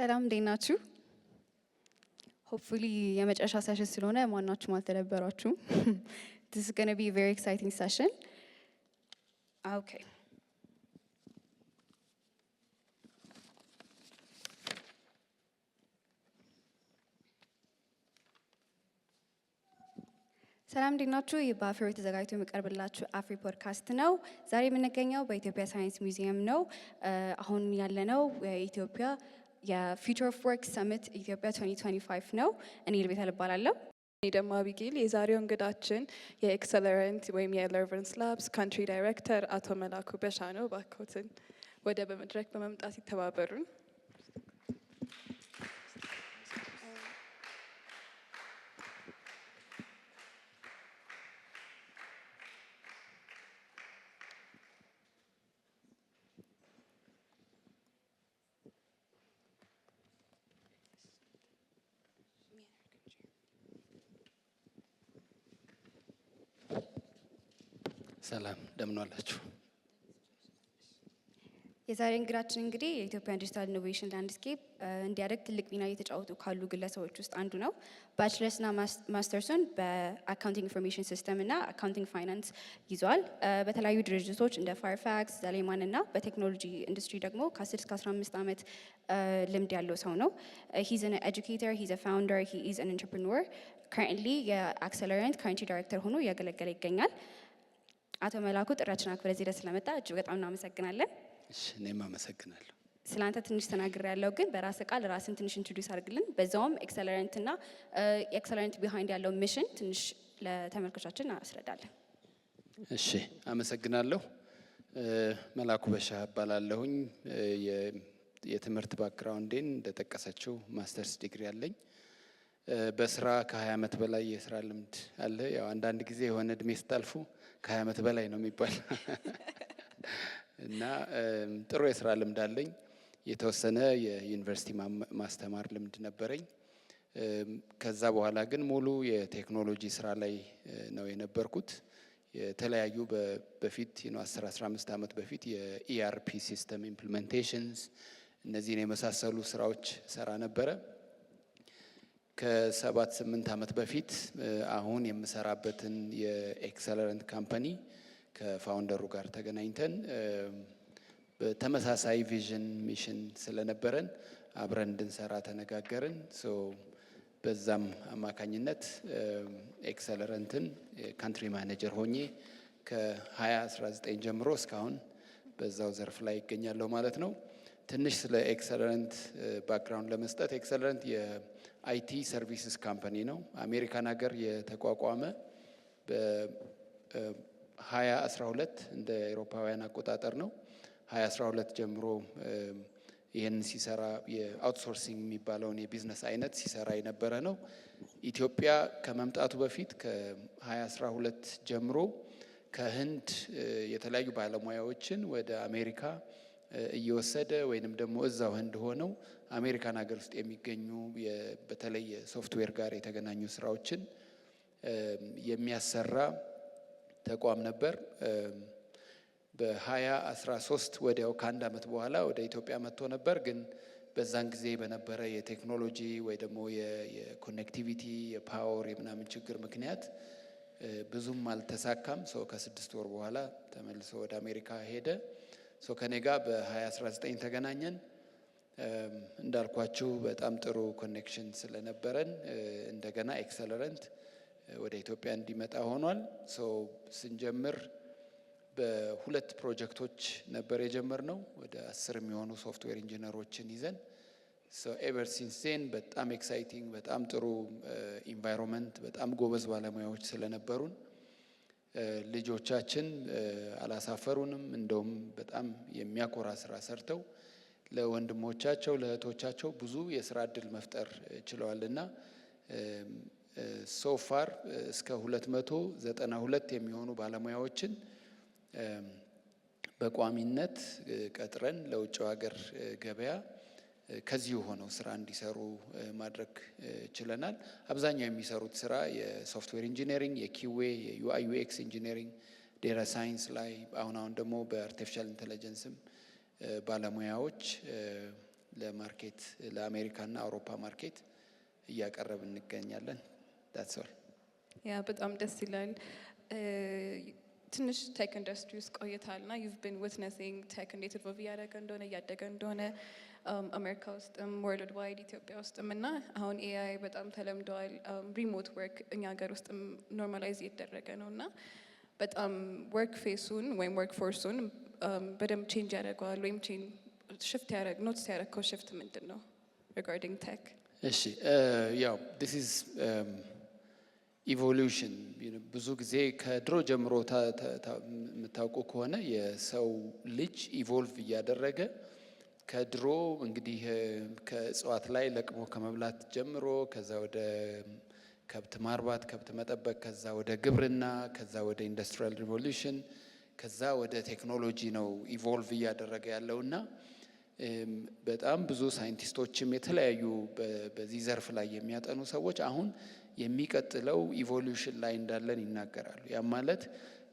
ሰላም እንዴት ናችሁ? ሆፕፉሊ የመጨረሻ ሴሽን ስለሆነ ማናችሁም አልተደበራችሁም። This is going to be a very exciting session. Okay. ሰላም እንዴት ናችሁ? ይህ በአፍሪ ተዘጋጅቶ የሚቀርብላችሁ አፍሪ ፖድካስት ነው። ዛሬ የምንገኘው በኢትዮጵያ ሳይንስ ሚውዚየም ነው። አሁን ያለነው የኢትዮጵያ የፊውቸር ኦፍ ወርክ ሰሚት ኢትዮጵያ 2025 ነው። እኔ ልቤታ እባላለሁ። እኔ ደግሞ አቢጌል። የዛሬው እንግዳችን የኤክሰለረንት ወይም የኤለቨንስ ላብስ ካንትሪ ዳይሬክተር አቶ መላኩ በሻ ነው። እባክዎትን ወደ በመድረክ በመምጣት ይተባበሩን። ሰላም እንደምን ዋላችሁ? የዛሬ እንግዳችን እንግዲህ የኢትዮጵያን ዲጂታል ኢኖቬሽን ላንድስኬፕ እንዲያደግ ትልቅ ሚና እየተጫወቱ ካሉ ግለሰቦች ውስጥ አንዱ ነው። ባችለርስና ማስተርሱን በአካውንቲንግ ኢንፎርሜሽን ሲስተም እና አካውንቲንግ ፋይናንስ ይዟል። በተለያዩ ድርጅቶች እንደ ፋርፋክስ፣ ዘሌማን እና በቴክኖሎጂ ኢንዱስትሪ ደግሞ ከ10 እስከ 15 ዓመት ልምድ ያለው ሰው ነው። ሂዝ አን ኤጁኬተር፣ ሂዝ አ ፋውንደር፣ ሂ ኢዝ አን ኢንተርፕረነር። ከረንትሊ የአክሰለረንት ካንትሪ ዳይሬክተር ሆኖ እያገለገለ ይገኛል። አቶ መላኩ ጥሪያችንን አክብረህ እዚህ ድረስ ስለመጣ እጅግ በጣም እናመሰግናለን። እሺ እኔም አመሰግናለሁ። ስላንተ ትንሽ ተናግሬያለሁ፣ ግን በራስ ቃል ራስን ትንሽ ኢንትሮዲውስ አድርግልን። በዛውም ኤክሰለረንት እና ኤክሰለረንት ቢሃይንድ ያለው ሚሽን ትንሽ ለተመልካቾቻችን አስረዳለን። እሺ አመሰግናለሁ። መላኩ በሻ እባላለሁኝ። የትምህርት ባክግራውንዴን እንደጠቀሰችው ማስተርስ ዲግሪ አለኝ። በስራ ከ20 ዓመት በላይ የስራ ልምድ አለ። ያው አንዳንድ ጊዜ የሆነ እድሜ ስታልፉ ከ20 ዓመት በላይ ነው የሚባል እና ጥሩ የስራ ልምድ አለኝ። የተወሰነ የዩኒቨርሲቲ ማስተማር ልምድ ነበረኝ። ከዛ በኋላ ግን ሙሉ የቴክኖሎጂ ስራ ላይ ነው የነበርኩት። የተለያዩ በፊት 10-15 ዓመት በፊት የኢአርፒ ሲስተም ኢምፕሊሜንቴሽንስ እነዚህን የመሳሰሉ ስራዎች ሰራ ነበረ። ከ7-8 ዓመት በፊት አሁን የምሰራበትን የኤክሰለረንት ካምፓኒ ከፋውንደሩ ጋር ተገናኝተን በተመሳሳይ ቪዥን ሚሽን ስለነበረን አብረን እንድንሰራ ተነጋገርን። በዛም አማካኝነት ኤክሰለረንትን ካንትሪ ማኔጀር ሆኜ ከ2019 ጀምሮ እስካሁን በዛው ዘርፍ ላይ ይገኛለሁ ማለት ነው። ትንሽ ስለ ኤክሰለረንት ባክግራውንድ ለመስጠት ኤክሰለረንት የአይቲ ሰርቪስስ ካምፓኒ ነው። አሜሪካን ሀገር የተቋቋመ በ2012 እንደ አውሮፓውያን አቆጣጠር ነው። 2012 ጀምሮ ይህን ሲሰራ የአውትሶርሲንግ የሚባለውን የቢዝነስ አይነት ሲሰራ የነበረ ነው። ኢትዮጵያ ከመምጣቱ በፊት ከ2012 ጀምሮ ከህንድ የተለያዩ ባለሙያዎችን ወደ አሜሪካ እየወሰደ ወይንም ደግሞ እዛው ህንድ ሆነው አሜሪካን ሀገር ውስጥ የሚገኙ በተለይ የሶፍትዌር ጋር የተገናኙ ስራዎችን የሚያሰራ ተቋም ነበር። በ2013 ወዲያው ከአንድ ዓመት በኋላ ወደ ኢትዮጵያ መጥቶ ነበር። ግን በዛን ጊዜ በነበረ የቴክኖሎጂ ወይ ደግሞ የኮኔክቲቪቲ የፓወር የምናምን ችግር ምክንያት ብዙም አልተሳካም። ከ6 ወር በኋላ ተመልሶ ወደ አሜሪካ ሄደ። ከኔ ጋር በ2019 ተገናኘን። እንዳልኳችሁ በጣም ጥሩ ኮኔክሽን ስለነበረን እንደገና ኤክሰለረንት ወደ ኢትዮጵያ እንዲመጣ ሆኗል። ስንጀምር በሁለት ፕሮጀክቶች ነበር የጀመርነው። ወደ 10 የሚሆኑ ሶፍትዌር ኢንጂነሮችን ይዘን ኤቨር ሲንስ ዜን በጣም ኤክሳይቲንግ በጣም ጥሩ ኢንቫይሮንመንት በጣም ጎበዝ ባለሙያዎች ስለነበሩን ልጆቻችን አላሳፈሩንም። እንደውም በጣም የሚያኮራ ስራ ሰርተው ለወንድሞቻቸው ለእህቶቻቸው ብዙ የስራ እድል መፍጠር ችለዋልና ሶፋር እስከ 292 የሚሆኑ ባለሙያዎችን በቋሚነት ቀጥረን ለውጭ ሀገር ገበያ ከዚሁ ሆነው ስራ እንዲሰሩ ማድረግ ችለናል። አብዛኛው የሚሰሩት ስራ የሶፍትዌር ኢንጂነሪንግ፣ የኪዌ፣ የዩአይ ዩኤክስ ኢንጂነሪንግ፣ ዴታ ሳይንስ ላይ አሁን ደግሞ በአርቲፊሻል ኢንተለጀንስም ባለሙያዎች ለማርኬት ለአሜሪካና አውሮፓ ማርኬት እያቀረብ እንገኛለን። that's all። ያ በጣም ደስ ይላል። ትንሽ ቴክ ኢንዱስትሪ ውስጥ ቆይታልና you've been witnessing ቴክ እንዴት ኢቮልቭ እያደረገ እንደሆነ እያደገ እንደሆነ አሜሪካ ውስጥም ወርልድ ዋይድ ኢትዮጵያ ውስጥም እና አሁን ኤአይ በጣም ተለምደዋል። ሪሞት ወርክ እኛ ሀገር ውስጥም ኖርማላይዝ እየተደረገ ነው እና በጣም ወርክ ፌሱን ወይም ወርክ ፎርሱን በደንብ ቼንጅ ያደርገዋል ወይም ሽፍት ያደረግ ኖትስ ያደረግከው ሽፍት ምንድን ነው ሪጋርዲንግ ቴክ? እሺ ያው this is ኢቮሉሽን ብዙ ጊዜ ከድሮ ጀምሮ የምታውቁ ከሆነ የሰው ልጅ ኢቮልቭ እያደረገ ከድሮ እንግዲህ ከእጽዋት ላይ ለቅሞ ከመብላት ጀምሮ ከዛ ወደ ከብት ማርባት፣ ከብት መጠበቅ፣ ከዛ ወደ ግብርና፣ ከዛ ወደ ኢንዱስትሪያል ሪቮሉሽን፣ ከዛ ወደ ቴክኖሎጂ ነው ኢቮልቭ እያደረገ ያለውና በጣም ብዙ ሳይንቲስቶችም የተለያዩ በዚህ ዘርፍ ላይ የሚያጠኑ ሰዎች አሁን የሚቀጥለው ኢቮሉሽን ላይ እንዳለን ይናገራሉ። ያም ማለት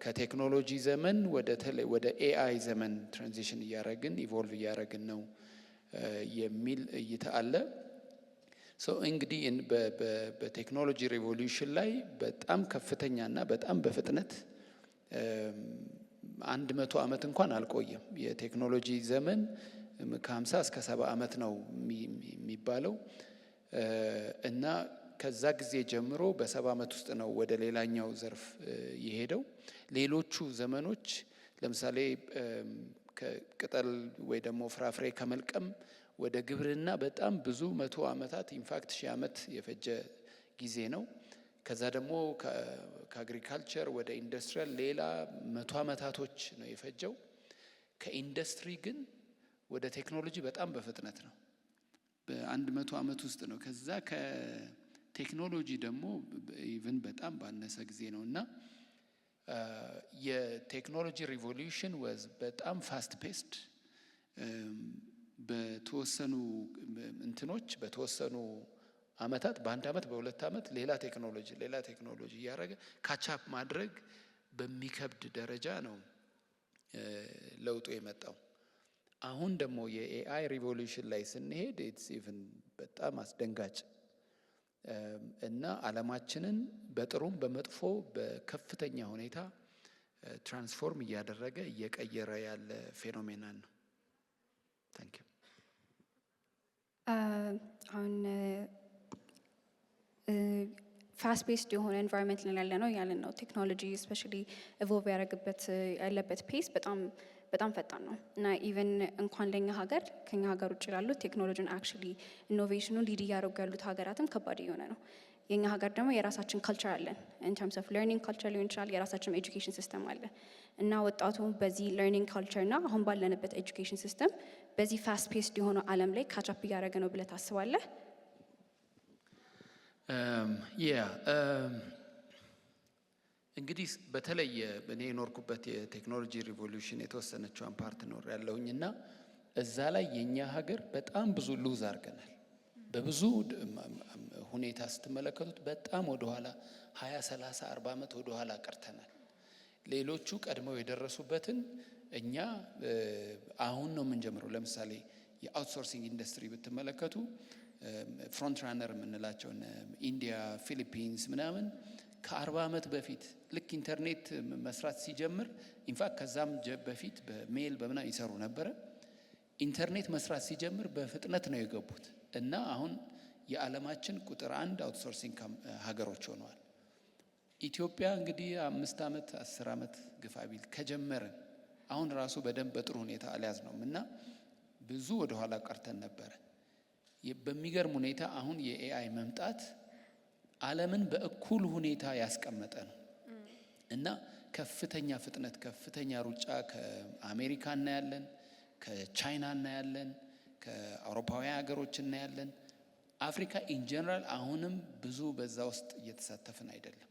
ከቴክኖሎጂ ዘመን ወደ ኤአይ ዘመን ትራንዚሽን እያደረግን ኢቮልቭ እያደረግን ነው የሚል እይታ አለ። እንግዲህ በቴክኖሎጂ ሪቮሉሽን ላይ በጣም ከፍተኛና በጣም በፍጥነት 100 ዓመት እንኳን አልቆየም። የቴክኖሎጂ ዘመን ከ50 እስከ 70 ዓመት ነው የሚባለው እና ከዛ ጊዜ ጀምሮ በ70 ዓመት ውስጥ ነው ወደ ሌላኛው ዘርፍ የሄደው። ሌሎቹ ዘመኖች ለምሳሌ ከቅጠል ወይ ደግሞ ፍራፍሬ ከመልቀም ወደ ግብርና በጣም ብዙ 100 ዓመታት ኢንፋክት 1000 ዓመት የፈጀ ጊዜ ነው። ከዛ ደግሞ ከአግሪካልቸር ወደ ኢንዱስትሪያል ሌላ 100 ዓመታቶች ነው የፈጀው። ከኢንዱስትሪ ግን ወደ ቴክኖሎጂ በጣም በፍጥነት ነው፣ በ100 ዓመት ውስጥ ነው። ከዛ ከቴክኖሎጂ ደግሞ ኢቭን በጣም ባነሰ ጊዜ ነው እና የቴክኖሎጂ ሪቮሉሽን ወዝ በጣም ፋስት ፔስድ። በተወሰኑ እንትኖች በተወሰኑ ዓመታት በ1 ዓመት በ2 ዓመት ሌላ ቴክኖሎጂ እያደረገ ካቻፕ ማድረግ በሚከብድ ደረጃ ነው ለውጡ የመጣው። አሁን ደግሞ የኤአይ ሪቮሉሽን ላይ ስንሄድ ኢትስ ኢቭን በጣም አስደንጋጭ እና ዓለማችንን በጥሩም በመጥፎ በከፍተኛ ሁኔታ ትራንስፎርም እያደረገ እየቀየረ ያለ ፌኖሜናን ነው። ታንክ ዩ። አሁን ፋስት ቤስድ የሆነ ኤንቫይሮንመንት ላይ ያለ ነው ያለን ነው። ቴክኖሎጂ ስፔሻሊ ኢቮልቭ ያለበት ፔስ በጣም ፈጣን ነው እና ኢቨን እንኳን ለኛ ሀገር ከኛ ሀገር ውጭ ላሉት ቴክኖሎጂን አክቹሊ ኢኖቬሽኑን ሊድ እያደረጉ ያሉት ሀገራትም ከባድ የሆነ ነው። የኛ ሀገር ደግሞ የራሳችን ካልቸር አለን። ኢን ተርምስ ኦፍ ለርኒንግ ካልቸር ሊሆን ይችላል። የራሳችን ኤጁኬሽን ሲስተም አለ እና ወጣቱ በዚህ ለርኒንግ ካልቸር እና አሁን ባለንበት ኤጁኬሽን ሲስተም በዚህ ፋስት ፔስድ የሆነው ዓለም ላይ ካቻፕ እያደረገ ነው ብለህ ታስባለህ? እንግዲህ በተለይ እኔ የኖርኩበት የቴክኖሎጂ ሪቮሉሽን የተወሰነችውን ፓርት ኖር ያለሁኝ እና እዛ ላይ የኛ ሀገር በጣም ብዙ ሉዝ አድርገናል። በብዙ ሁኔታ ስትመለከቱት በጣም ወደኋላ 20 30 40 ዓመት ወደኋላ ቀርተናል። ሌሎቹ ቀድመው የደረሱበትን እኛ አሁን ነው የምንጀምረው። ለምሳሌ የአውትሶርሲንግ ኢንዱስትሪ ብትመለከቱ ፍሮንት ራነር የምንላቸው ኢንዲያ፣ ፊሊፒንስ ምናምን ከ40 ዓመት በፊት ልክ ኢንተርኔት መስራት ሲጀምር ኢንፋክት ከዛም በፊት በሜል በምናምን ይሰሩ ነበረ። ኢንተርኔት መስራት ሲጀምር በፍጥነት ነው የገቡት እና አሁን የዓለማችን ቁጥር 1 አውትሶርሲንግ ሀገሮች ሆነዋል። ኢትዮጵያ እንግዲህ 5 ዓመት 10 ዓመት ግፋ ቢል ከጀመረን አሁን ራሱ በደንብ በጥሩ ሁኔታ አልያዝነውም እና ብዙ ወደኋላ ቀርተን ነበረ። በሚገርም ሁኔታ አሁን የኤአይ መምጣት ዓለምን በእኩል ሁኔታ ያስቀመጠ ነው እና ከፍተኛ ፍጥነት ከፍተኛ ሩጫ ከአሜሪካ እናያለን፣ ከቻይና እናያለን፣ ከአውሮፓውያን ሀገሮች እናያለን። አፍሪካ ኢን ጀነራል አሁንም ብዙ በዛ ውስጥ እየተሳተፍን አይደለም።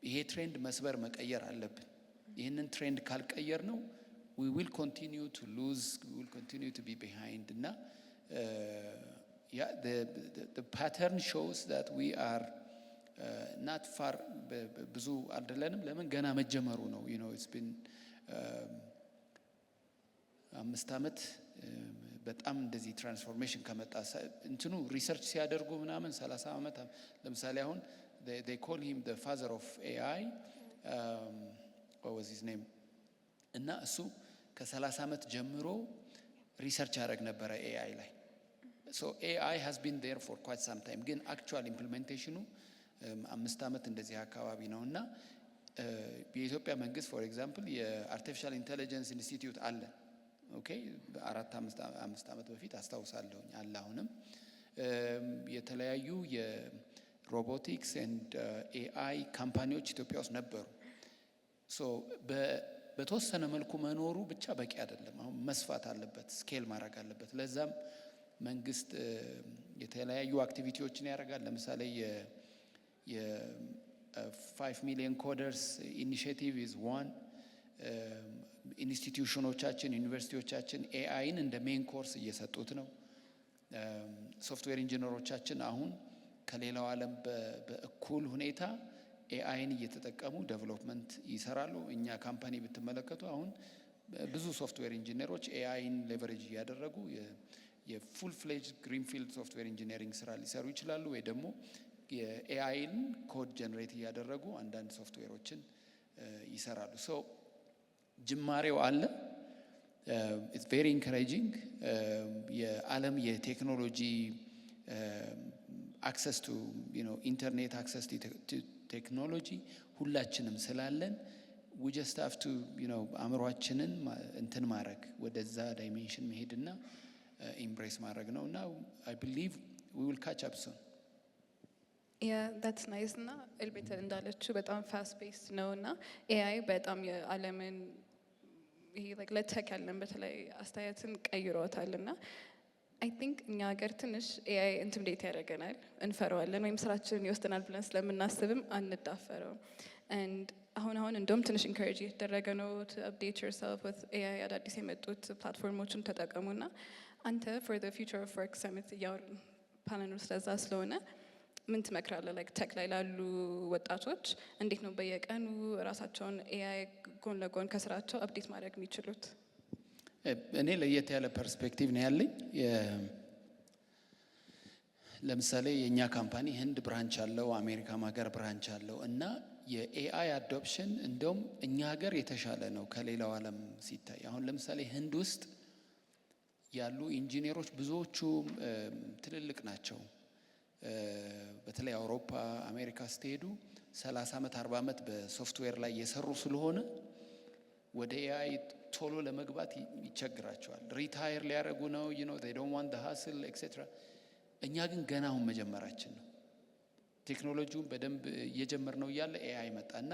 ይሄ ትሬንድ መስበር መቀየር አለብን። ይህንን ትሬንድ ካልቀየር ነው we will continue to lose, we will continue to be behind እና the pattern shows that we are not far ብዙ አይደለንም። ለምን ገና መጀመሩ ነው። it's been 5 ዓመት በጣም እንደዚህ ትራንስፎርሜሽን ከመጣ እንትኑ ሪሰርች ሲያደርጉ ምናምን 30 ዓመት ለምሳሌ አሁን they call him the father of AI what was his name እና እሱ ከ30 ዓመት ጀምሮ ሪሰርች ያደርግ ነበረ AI ላይ so AI has been there for quite some time ግን actual implementation 5 ዓመት እንደዚህ አካባቢ ነውና የኢትዮጵያ መንግስት for example የአርቲፊሻል ኢንተለጀንስ ኢንስቲትዩት አለ ኦኬ 4-5 ዓመት በፊት አስታውሳለሁኝ አለ አሁንም የተለያዩ የሮቦቲክስ ኤንድ AI ካምፓኒዎች ኢትዮጵያ ውስጥ ነበሩ ሶ በተወሰነ መልኩ መኖሩ ብቻ በቂ አይደለም አሁን መስፋት አለበት ስኬል ማድረግ አለበት ለዛም መንግስት የተለያዩ አክቲቪቲዎችን ያደርጋል ለምሳሌ የ5 ሚሊዮን ኮደርስ ኢኒሺዬቲቭ is one ኢንስቲትዩሽኖቻችን ዩኒቨርሲቲዎቻችን ኤአይን እንደ ሜን ኮርስ እየሰጡት ነው ሶፍትዌር ኢንጂነሮቻችን አሁን ከሌላው ዓለም በእኩል ሁኔታ ኤአይን እየተጠቀሙ ዴቨሎፕመንት ይሰራሉ እኛ ካምፓኒ ብትመለከቱ አሁን ብዙ ሶፍትዌር ኢንጂነሮች ኤአይን ሌቨሬጅ እያደረጉ የፉል ፍሌጅ ግሪንፊልድ ሶፍትዌር ኢንጂነሪንግ ስራ ሊሰሩ ይችላሉ ወይ ደግሞ የኤአይን ኮድ ጀነሬት እያደረጉ አንዳንድ ሶፍትዌሮችን ይሰራሉ ሶ ጅማሬው አለ ኢትስ ቬሪ ኢንካሬጂንግ የዓለም የቴክኖሎጂ አክሰስ ቱ ኢንተርኔት አክሰስ ቱ ቴክኖሎጂ ሁላችንም ስላለን we just have to አእምሯችንን እንትን ማድረግ ወደዛ ዳይሜንሽን መሄድና ኢምብሬስ ማድረግ ነው እና I believe we will catch up soon that's nice እና ኤልቤት እንዳለችው በጣም ፋስት ቤስድ ነው እና ኤአይ በጣም የዓለምን ይሄ like ለቴክ ያለን በተለይ አስተያየትን ቀይሮታል እና I think እኛ ሀገር ትንሽ ኤአይ ኢንቲሚዴት ያደርገናል እንፈራዋለን ወይም ስራችንን ይወስደናል ብለን ስለምናስብም አንዳፈረውም and አሁን እንደውም ትንሽ ኢንካሬጅ እየተደረገ ነው to update yourself with AI አዳዲስ የመጡት ፕላትፎርሞችን ተጠቀሙና አንተ for the future of work summit እያወራን ፓነል ውስጥ ለዛ ስለሆነ ምን ትመክራለህ like ቴክ ላይ ላሉ ወጣቶች እንዴት ነው በየቀኑ ራሳቸውን ኤአይ ጎን ለጎን ከስራቸው አፕዴት ማድረግ የሚችሉት እኔ ለየት ያለ ፐርስፔክቲቭ ነው ያለኝ ለምሳሌ የኛ ካምፓኒ ህንድ ብራንች አለው አሜሪካ ሀገር ብራንች አለው እና የኤአይ አዶፕሽን እንደውም እኛ ሀገር የተሻለ ነው ከሌላው ዓለም ሲታይ አሁን ለምሳሌ ህንድ ውስጥ ያሉ ኢንጂነሮች ብዙዎቹ ትልልቅ ናቸው በተለይ አውሮፓ አሜሪካ ስትሄዱ 30 ዓመት 40 ዓመት በሶፍትዌር ላይ የሰሩ ስለሆነ ወደ ኤአይ ቶሎ ለመግባት ይቸግራቸዋል ሪታየር ሊያደርጉ ነው they don't want the hustle etc እኛ ግን ገና አሁን መጀመራችን ነው ቴክኖሎጂውን በደንብ እየጀመርነው እያለ ኤአይ መጣና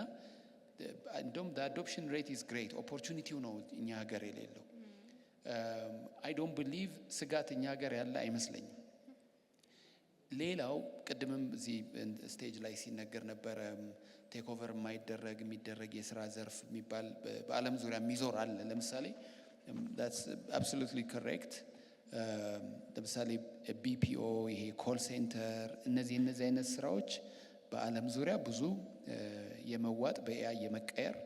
እንደውም the adoption rate is great opportunity ነው እኛ ሀገር የሌለው I don't believe ስጋት እኛ ሀገር ያለ አይመስለኝም ሌላው ቅድምም እዚህ ስቴጅ ላይ ሲነገር ነበረ ቴክ ኦቨር የሚደረግ የስራ ዘርፍ የሚባል በዓለም ዙሪያ የሚዞር አለ ለምሳሌ that's absolutely correct ለምሳሌ ቢፒኦ ይሄ ኮል ሴንተር እነዚህ አይነት ስራዎች በዓለም ዙሪያ ብዙ የመዋጥ በኤአይ የመቀየር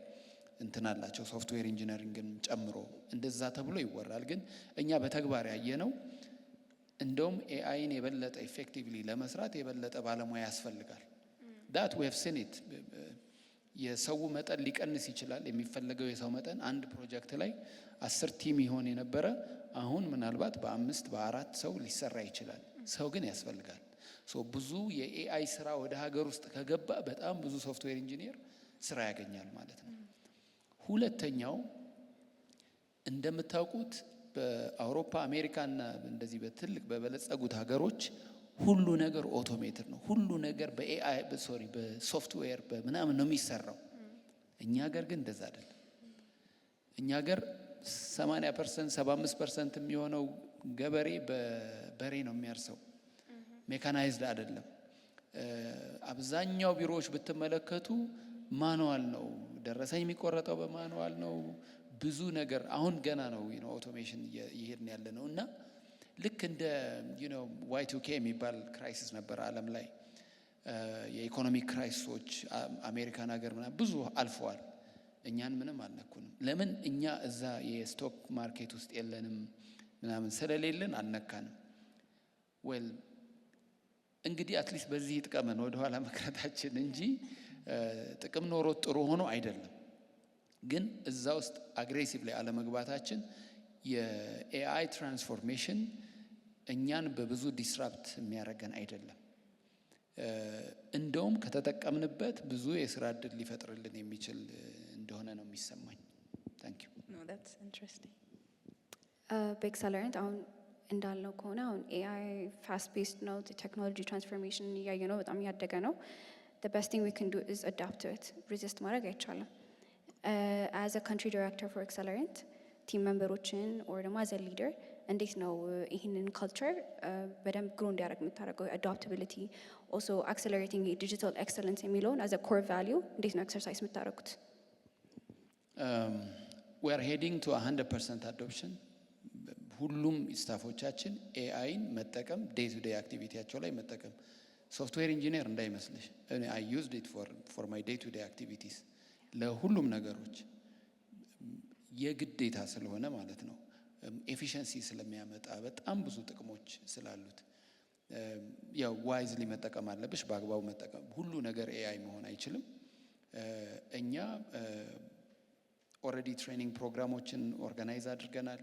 እንትን አላቸው ሶፍትዌር ኢንጂነሪንግን ጨምሮ እንደዛ ተብሎ ይወራል ግን እኛ በተግባር ያየነው እንደውም ኤአይን የበለጠ ኢፌክቲቭሊ ለመስራት የበለጠ ባለሙያ ያስፈልጋል that we have seen it የሰው መጠን ሊቀንስ ይችላል የሚፈልገው የሰው መጠን አንድ ፕሮጀክት ላይ 10 ቲም ይሆን የነበረ አሁን ምናልባት በ4 ሰው ሊሰራ ይችላል ሰው ግን ያስፈልጋል ሶ ብዙ የኤአይ ስራ ወደ ሀገር ውስጥ ከገባ በጣም ብዙ ሶፍትዌር ኢንጂነር ስራ ያገኛል ማለት ነው ሁለተኛው እንደምታውቁት በአውሮፓ አሜሪካና እንደዚህ በትልቅ በበለጸጉት ሀገሮች ሁሉ ነገር ኦቶሜትድ ነው ሁሉ ነገር በኤአይ በሶፍትዌር በምናምን ነው የሚሰራው እኛ ሀገር ግን እንደዛ አይደለም እኛ ሀገር 80% 75% የሚሆነው ገበሬ በበሬ ነው የሚያርሰው ሜካናይዝድ አይደለም አብዛኛው ቢሮዎች ብትመለከቱ ማኑዋል ነው ደረሰኝ የሚቆረጠው በማኑዋል ነው ብዙ ነገር አሁን ገና ነው ኦቶሜሽን እየሄድን ያለ ነው እና ልክ እንደ Y2K የሚባል ክራይሲስ ነበር ዓለም ላይ የኢኮኖሚክ ክራይሲሶች አሜሪካን ሀገር ምናምን ብዙ አልፈዋል እኛን ምንም አልነኩንም ለምን እኛ እዛ የስቶክ ማርኬት ውስጥ የለንም ምናምን ስለሌለን አልነካንም። ዌል እንግዲህ አትሊስት በዚህ ጥቀመን ወደኋላ መቅረታችን እንጂ ጥቅም ኖሮት ጥሩ ሆኖ አይደለም። ግን እዛ ውስጥ አግሬሲቭ ላይ አለመግባታችን የኤአይ ትራንስፎርሜሽን እኛን በብዙ ዲስራፕት የሚያደርገን አይደለም። እንደውም ከተጠቀምንበት ብዙ የስራ እድል ሊፈጥርልን የሚችል እንደሆነ ነው የሚሰማኝ። ታንክ ዩ። No, that's interesting. በኤክሰለረንት አሁን እንዳልነው ከሆነ አሁን ኤአይ ፋስት ቤስድ ነው። ቴክኖሎጂ ትራንስፎርሜሽን እያየ ነው፣ በጣም እያደገ ነው። the best thing we can do is adapt to it. resist ማድረግ አይቻልም። as a country director for Accelerant ቲም ሜምበሮችን or ደግሞ as a leader እንዴት ነው ይህንን ካልቸር በደንብ ግሮ እንዲያደርግ የምታደርገው? አዳፕታቢሊቲ ኦልሶ አክሰለሬቲንግ ዲጂታል ኤክሰለንስ የሚለውን as a core value እንዴት ነው ኤክሰርሳይዝ የምታደርጉት? we are heading to 100% adoption። ሁሉም ስታፎቻችን ኤአይን መጠቀም ዴይ ቱ ዴይ አክቲቪቲያቸው ላይ መጠቀም። ሶፍትዌር ኢንጂነር እንዳይመስልሽ I used it for my day to day activities ለሁሉም ነገሮች የግዴታ ስለሆነ ማለት ነው። ኤፊሽንሲ ስለሚያመጣ በጣም ብዙ ጥቅሞች ስላሉት ያው ዋይዝሊ መጠቀም አለብሽ፣ በአግባቡ መጠቀም። ሁሉ ነገር ኤአይ መሆን አይችልም። እኛ ኦልሬዲ ትሬኒንግ ፕሮግራሞችን ኦርጋናይዝ አድርገናል።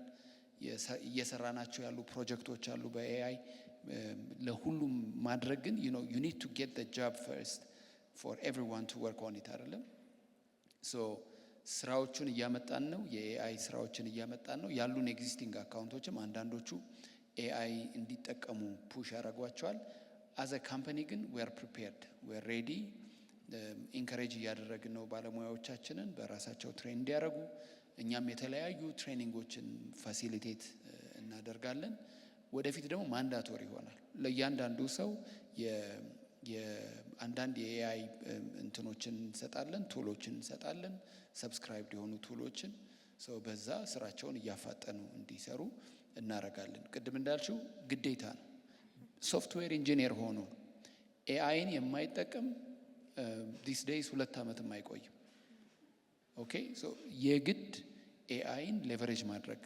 እየሰራናቸው ያሉ ፕሮጀክቶች አሉ በኤአይ ለሁሉም ማድረግ ግን you need to get the job first for everyone to work on it አይደለም። ሶ ስራዎቹን እያመጣን ነው፣ የኤአይ ስራዎችን እያመጣን ነው። ያሉን ኤግዚስቲንግ አካውንቶችም አንዳንዶቹ ኤአይ እንዲጠቀሙ ፑሽ ያደርጓቸዋል። አዘ ካምፓኒ ግን we are prepared, we are ready። ኢንከሬጅ እያደረግን ነው ባለሙያዎቻችንን በራሳቸው ትሬን እንዲያደርጉ። እኛም የተለያዩ ትሬኒንጎችን ፋሲሊቴት እናደርጋለን። ወደፊት ደግሞ ማንዳቶሪ ይሆናል ለእያንዳንዱ ሰው የአንዳንድ የኤአይ እንትኖችን እንሰጣለን፣ ቱሎችን እንሰጣለን፣ ሰብስክራይብ የሆኑ ቱሎችን ሰው በዛ ስራቸውን እያፋጠኑ እንዲሰሩ እናደርጋለን። ቅድም እንዳልሽው ግዴታ ነው። ሶፍትዌር ኢንጂነር ሆኖ ኤአይን የማይጠቀም ዲስ ዴይስ 2 ዓመትም አይቆይም። ኦኬ ሶ የግድ ኤአይን ሌቨሬጅ ማድረግ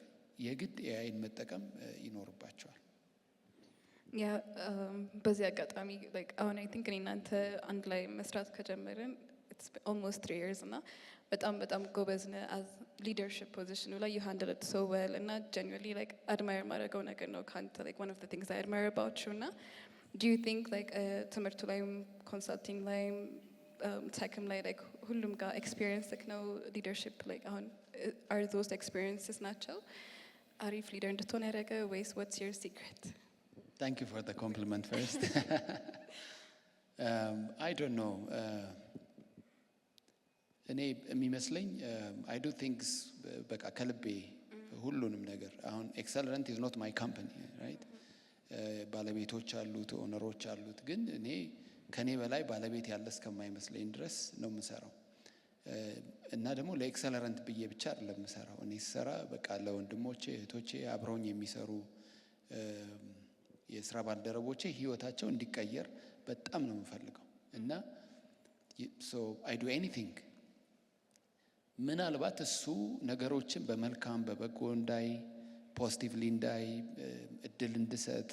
የግድ ኤአይን መጠቀም ይኖርባቸዋል። ያ በዚህ አጋጣሚ አሁን አይ ቲንክ እኔ እናንተ አንድ ላይ መስራት ከጀመርን ኢትስ ኦልሞስት 3 years እና በጣም ጎበዝ ነህ አዝ ሊደርሺፕ ፖዚሽኑ ላይ you handle it so well እና genuinely አድማየር ማድረገው ነገር ነው ከአንተ one of the things I admire about you እና do you think ትምህርቱ ላይም ኮንሰልቲንግ ላይም ቴክም ላይ ሁሉም ጋር ኤክስፒሪየንስ ነው ሊደርሺፕ አሁን are those experiences ናቸው አሪፍ ሊደር እንድትሆን ያደረገ ወይስ what's your secret? Thank you for the compliment first. I don't know. እኔ የሚመስለኝ I do things በቃ ከልቤ ሁሉንም ነገር አሁን ኤክሰለረንት is not my company, right? ባለቤቶች አሉት፣ ኦነሮች አሉት። ግን እኔ ከኔ በላይ ባለቤት ያለ እስከማይመስለኝ ድረስ ነው የምሰራው። እና ደግሞ ለኤክሰለረንት ብዬ ብቻ አይደለም የምሰራው። እኔ ስሰራ በቃ ለወንድሞቼ እህቶቼ አብረውኝ የሚሰሩ የስራ ባልደረቦቼ ህይወታቸው እንዲቀየር በጣም ነው የምፈልገው። እና so I do anything ምናልባት እሱ ነገሮችን በመልካም በበጎ እንዳይ ፖዚቲቭሊ እንዳይ እድል እንድሰጥ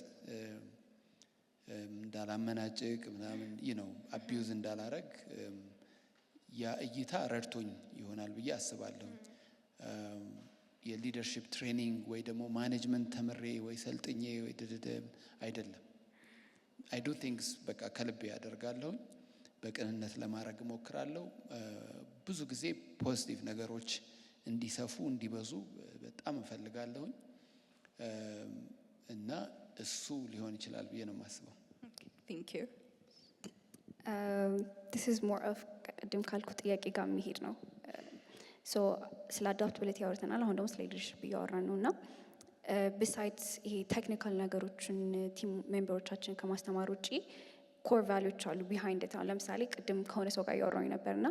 እንዳላመናጭቅ ምናምን አቢዩዝ እንዳላረግ ያ እይታ ረድቶኝ ይሆናል ብዬ አስባለሁ። የሊደርሺፕ ትሬኒንግ ወይ ደግሞ ማኔጅመንት ተምሬ ወይ ሰልጥኜ ወይ አይደለም። I do things በቃ ከልቤ ያደርጋለሁ፣ በቅንነት ለማድረግ እሞክራለሁ። ብዙ ጊዜ ፖዚቲቭ ነገሮች እንዲሰፉ እንዲበዙ በጣም እፈልጋለሁ እና እሱ ሊሆን ይችላል ብዬ ነው የማስበው። Thank you. this is more of ቅድም ካልኩት ጥያቄ ጋር የሚሄድ ነው። ሶ ስለ አዳፕታቢሊቲ ያወርተናል። አሁን ደግሞ ስለ ሊደርሺፕ እያወራን ነው እና ቢሳይድስ ይሄ ቴክኒካል ነገሮችን ቲም ሜምበሮቻችን ከማስተማር ውጪ ኮር ቫሊዎች አሉ ቢሃይንድ ኢት። ለምሳሌ ቅድም ከሆነ ሰው ጋር እያወራሁኝ ነበርና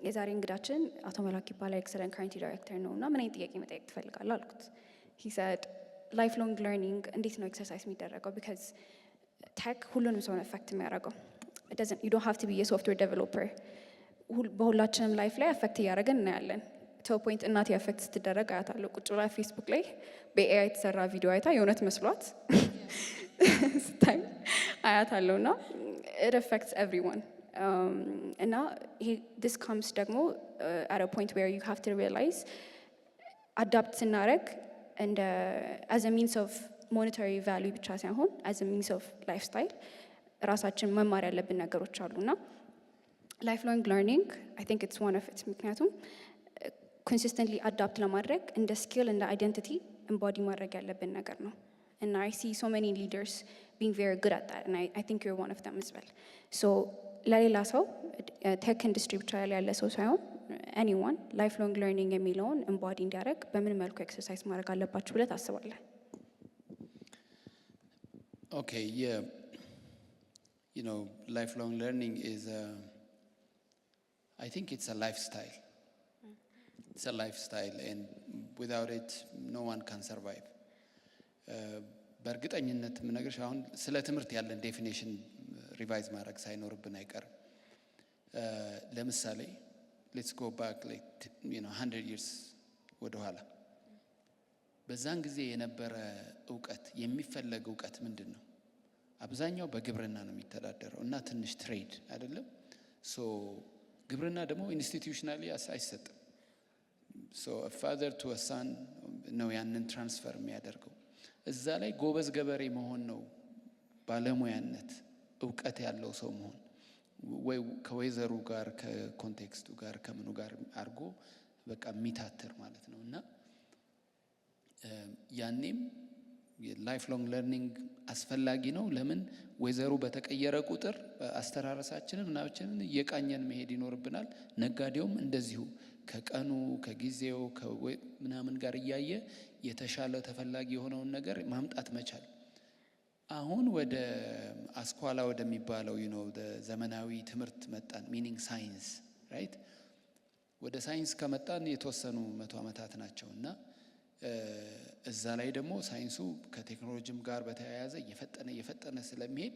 የዛሬ እንግዳችን አቶ መላክ ይባላል፣ ኤክሰለንት ካረንቲ ዳይሬክተር ነው እና ምን አይነት ጥያቄ መጠየቅ ትፈልጋለህ አልኩት። ሂ ሰድ ላይፍ ሎንግ ለርኒንግ እንዴት ነው ኤክሰርሳይዝ የሚደረገው? ቢካዝ ቴክ ሁሉንም ሰው ኤፌክት የሚያደርገው you don't have to be a software developer። በሁላችንም ላይፍ ላይ አፌክት እያደረገን እናያለን። ቶ ፖይንት እናቴ አፌክት ስትደረግ አያታለሁ። ቁጭ ብላ ፌስቡክ ላይ በኤአይ የተሰራ ቪዲዮ አይታ የእውነት መስሏት ስታይ አያታለሁ። እና ኢት አፌክትስ ኤቭሪዋን እና ይሄ ዲስ ካምስ ደግሞ አት አ ፖይንት ዌር ዩ ሃቭ ቱ ሪያላይዝ አዳፕት ስናደርግ እንደ አዝ አ ሚንስ ኦፍ ሞኔታሪ ቫሉይ ብቻ ሳይሆን አዝ አ ሚንስ ኦፍ ላይፍ ስታይል ራሳችን መማር ያለብን ነገሮች አሉና ላይፍ ሎንግ ለርኒንግ አይ ቲንክ ኢትስ ዋን ኦፍ ኢትስ። ምክንያቱም ኮንሲስተንትሊ አዳፕት ለማድረግ እንደ ስኪል እንደ አይደንቲቲ ኤምቦዲ ማድረግ ያለብን ነገር ነው። እና አይ ሲ ሶ ሜኒ ሊደርስ ቢንግ ቬሪ ጉድ አት ዛት እና አይ ቲንክ ዩር ዋን ኦፍ ዘም አዝ ዌል። ሶ ለሌላ ሰው ቴክ ኢንዱስትሪ ብቻ ያለ ሰው ሳይሆን ኤኒዋን ላይፍ ሎንግ ለርኒንግ የሚለውን ኤምቦዲ እንዲያደርግ በምን መልኩ ኤክሰርሳይዝ ማድረግ አለባችሁ ብለህ ታስባለህ? ኦኬ you know, lifelong learning is I think it's a lifestyle. It's a lifestyle, and without it no one can survive. በእርግጠኝነት የምነግርሽ አሁን ስለ ትምህርት ያለን ዴፊኒሽን ሪቫይዝ ማድረግ ሳይኖርብን አይቀርም። ለምሳሌ let's go back like 100 years ወደኋላ በዛን ጊዜ የነበረ እውቀት የሚፈለግ እውቀት ምንድን ነው? አብዛኛው በግብርና ነው የሚተዳደረው እና ትንሽ ትሬድ አይደለም። ሶ ግብርና ደግሞ ኢንስቲትዩሽናሊ አይሰጥም። ሶ a father to a son ነው ያንን ትራንስፈር የሚያደርገው። እዛ ላይ ጎበዝ ገበሬ መሆን ነው ባለሙያነት፣ እውቀት ያለው ሰው መሆን ወይ ከወይዘሩ ጋር ከኮንቴክስቱ ጋር ከምኑ ጋር አድርጎ በቃ የሚታተር ማለት ነው። እና ያኔም የላይፍ ሎንግ ለርኒንግ አስፈላጊ ነው። ለምን ወይዘሩ በተቀየረ ቁጥር አስተራረሳችንን ምናችንን እየቃኘን መሄድ ይኖርብናል። ነጋዴውም እንደዚሁ ከቀኑ ከጊዜው ምናምን ጋር እያየ የተሻለ ተፈላጊ የሆነውን ነገር ማምጣት መቻል። አሁን ወደ አስኳላ ወደሚባለው ዘመናዊ ትምህርት መጣን። ሚኒንግ ሳይንስ ራይት። ወደ ሳይንስ ከመጣን የተወሰኑ 100 ዓመታት ናቸው እና እዛ ላይ ደግሞ ሳይንሱ ከቴክኖሎጂም ጋር በተያያዘ እየፈጠነ ስለሚሄድ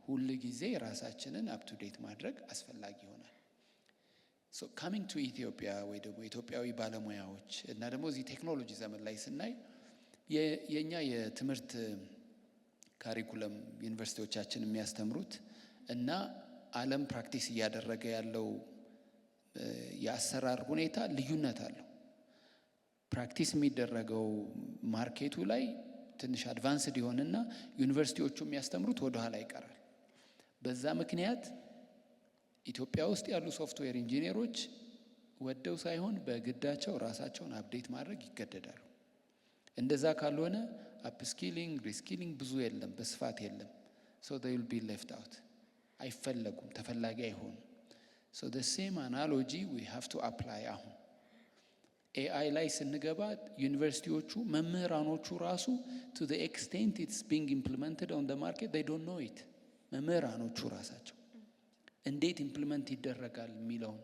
ሁል ጊዜ ራሳችንን አፕ ቱ ዴት ማድረግ አስፈላጊ ይሆናል። ሶ ካሚንግ ቱ ኢትዮጵያ ወይ ደግሞ ኢትዮጵያዊ ባለሙያዎች እና ደግሞ እዚህ ቴክኖሎጂ ዘመን ላይ ስናይ የኛ የትምህርት ካሪኩለም ዩኒቨርሲቲዎቻችን የሚያስተምሩት እና ዓለም ፕራክቲስ እያደረገ ያለው የአሰራር ሁኔታ ልዩነት አለው። ፕራክቲስ የሚደረገው ማርኬቱ ላይ ትንሽ አድቫንስድ ይሆንና ዩኒቨርሲቲዎቹ የሚያስተምሩት ወደ ኋላ ይቀራል። በዛ ምክንያት ኢትዮጵያ ውስጥ ያሉ ሶፍትዌር ኢንጂነሮች ወደው ሳይሆን በግዳቸው ራሳቸውን አፕዴት ማድረግ ይገደዳሉ። እንደዛ ካልሆነ አፕስኪሊንግ ሪስኪሊንግ ብዙ የለም፣ በስፋት የለም። ሶ they will be left out። አይፈለጉም፣ ተፈላጊ አይሆኑም። ሶ the same analogy we have to apply አሁን ኤአይ ላይ ስንገባ ዩኒቨርሲቲዎቹ መምህራኖቹ ራሱ to the extent it's being implemented on the market they don't know it። መምህራኖቹ ራሳቸው እንዴት ኢምፕሊመንት ይደረጋል የሚለውን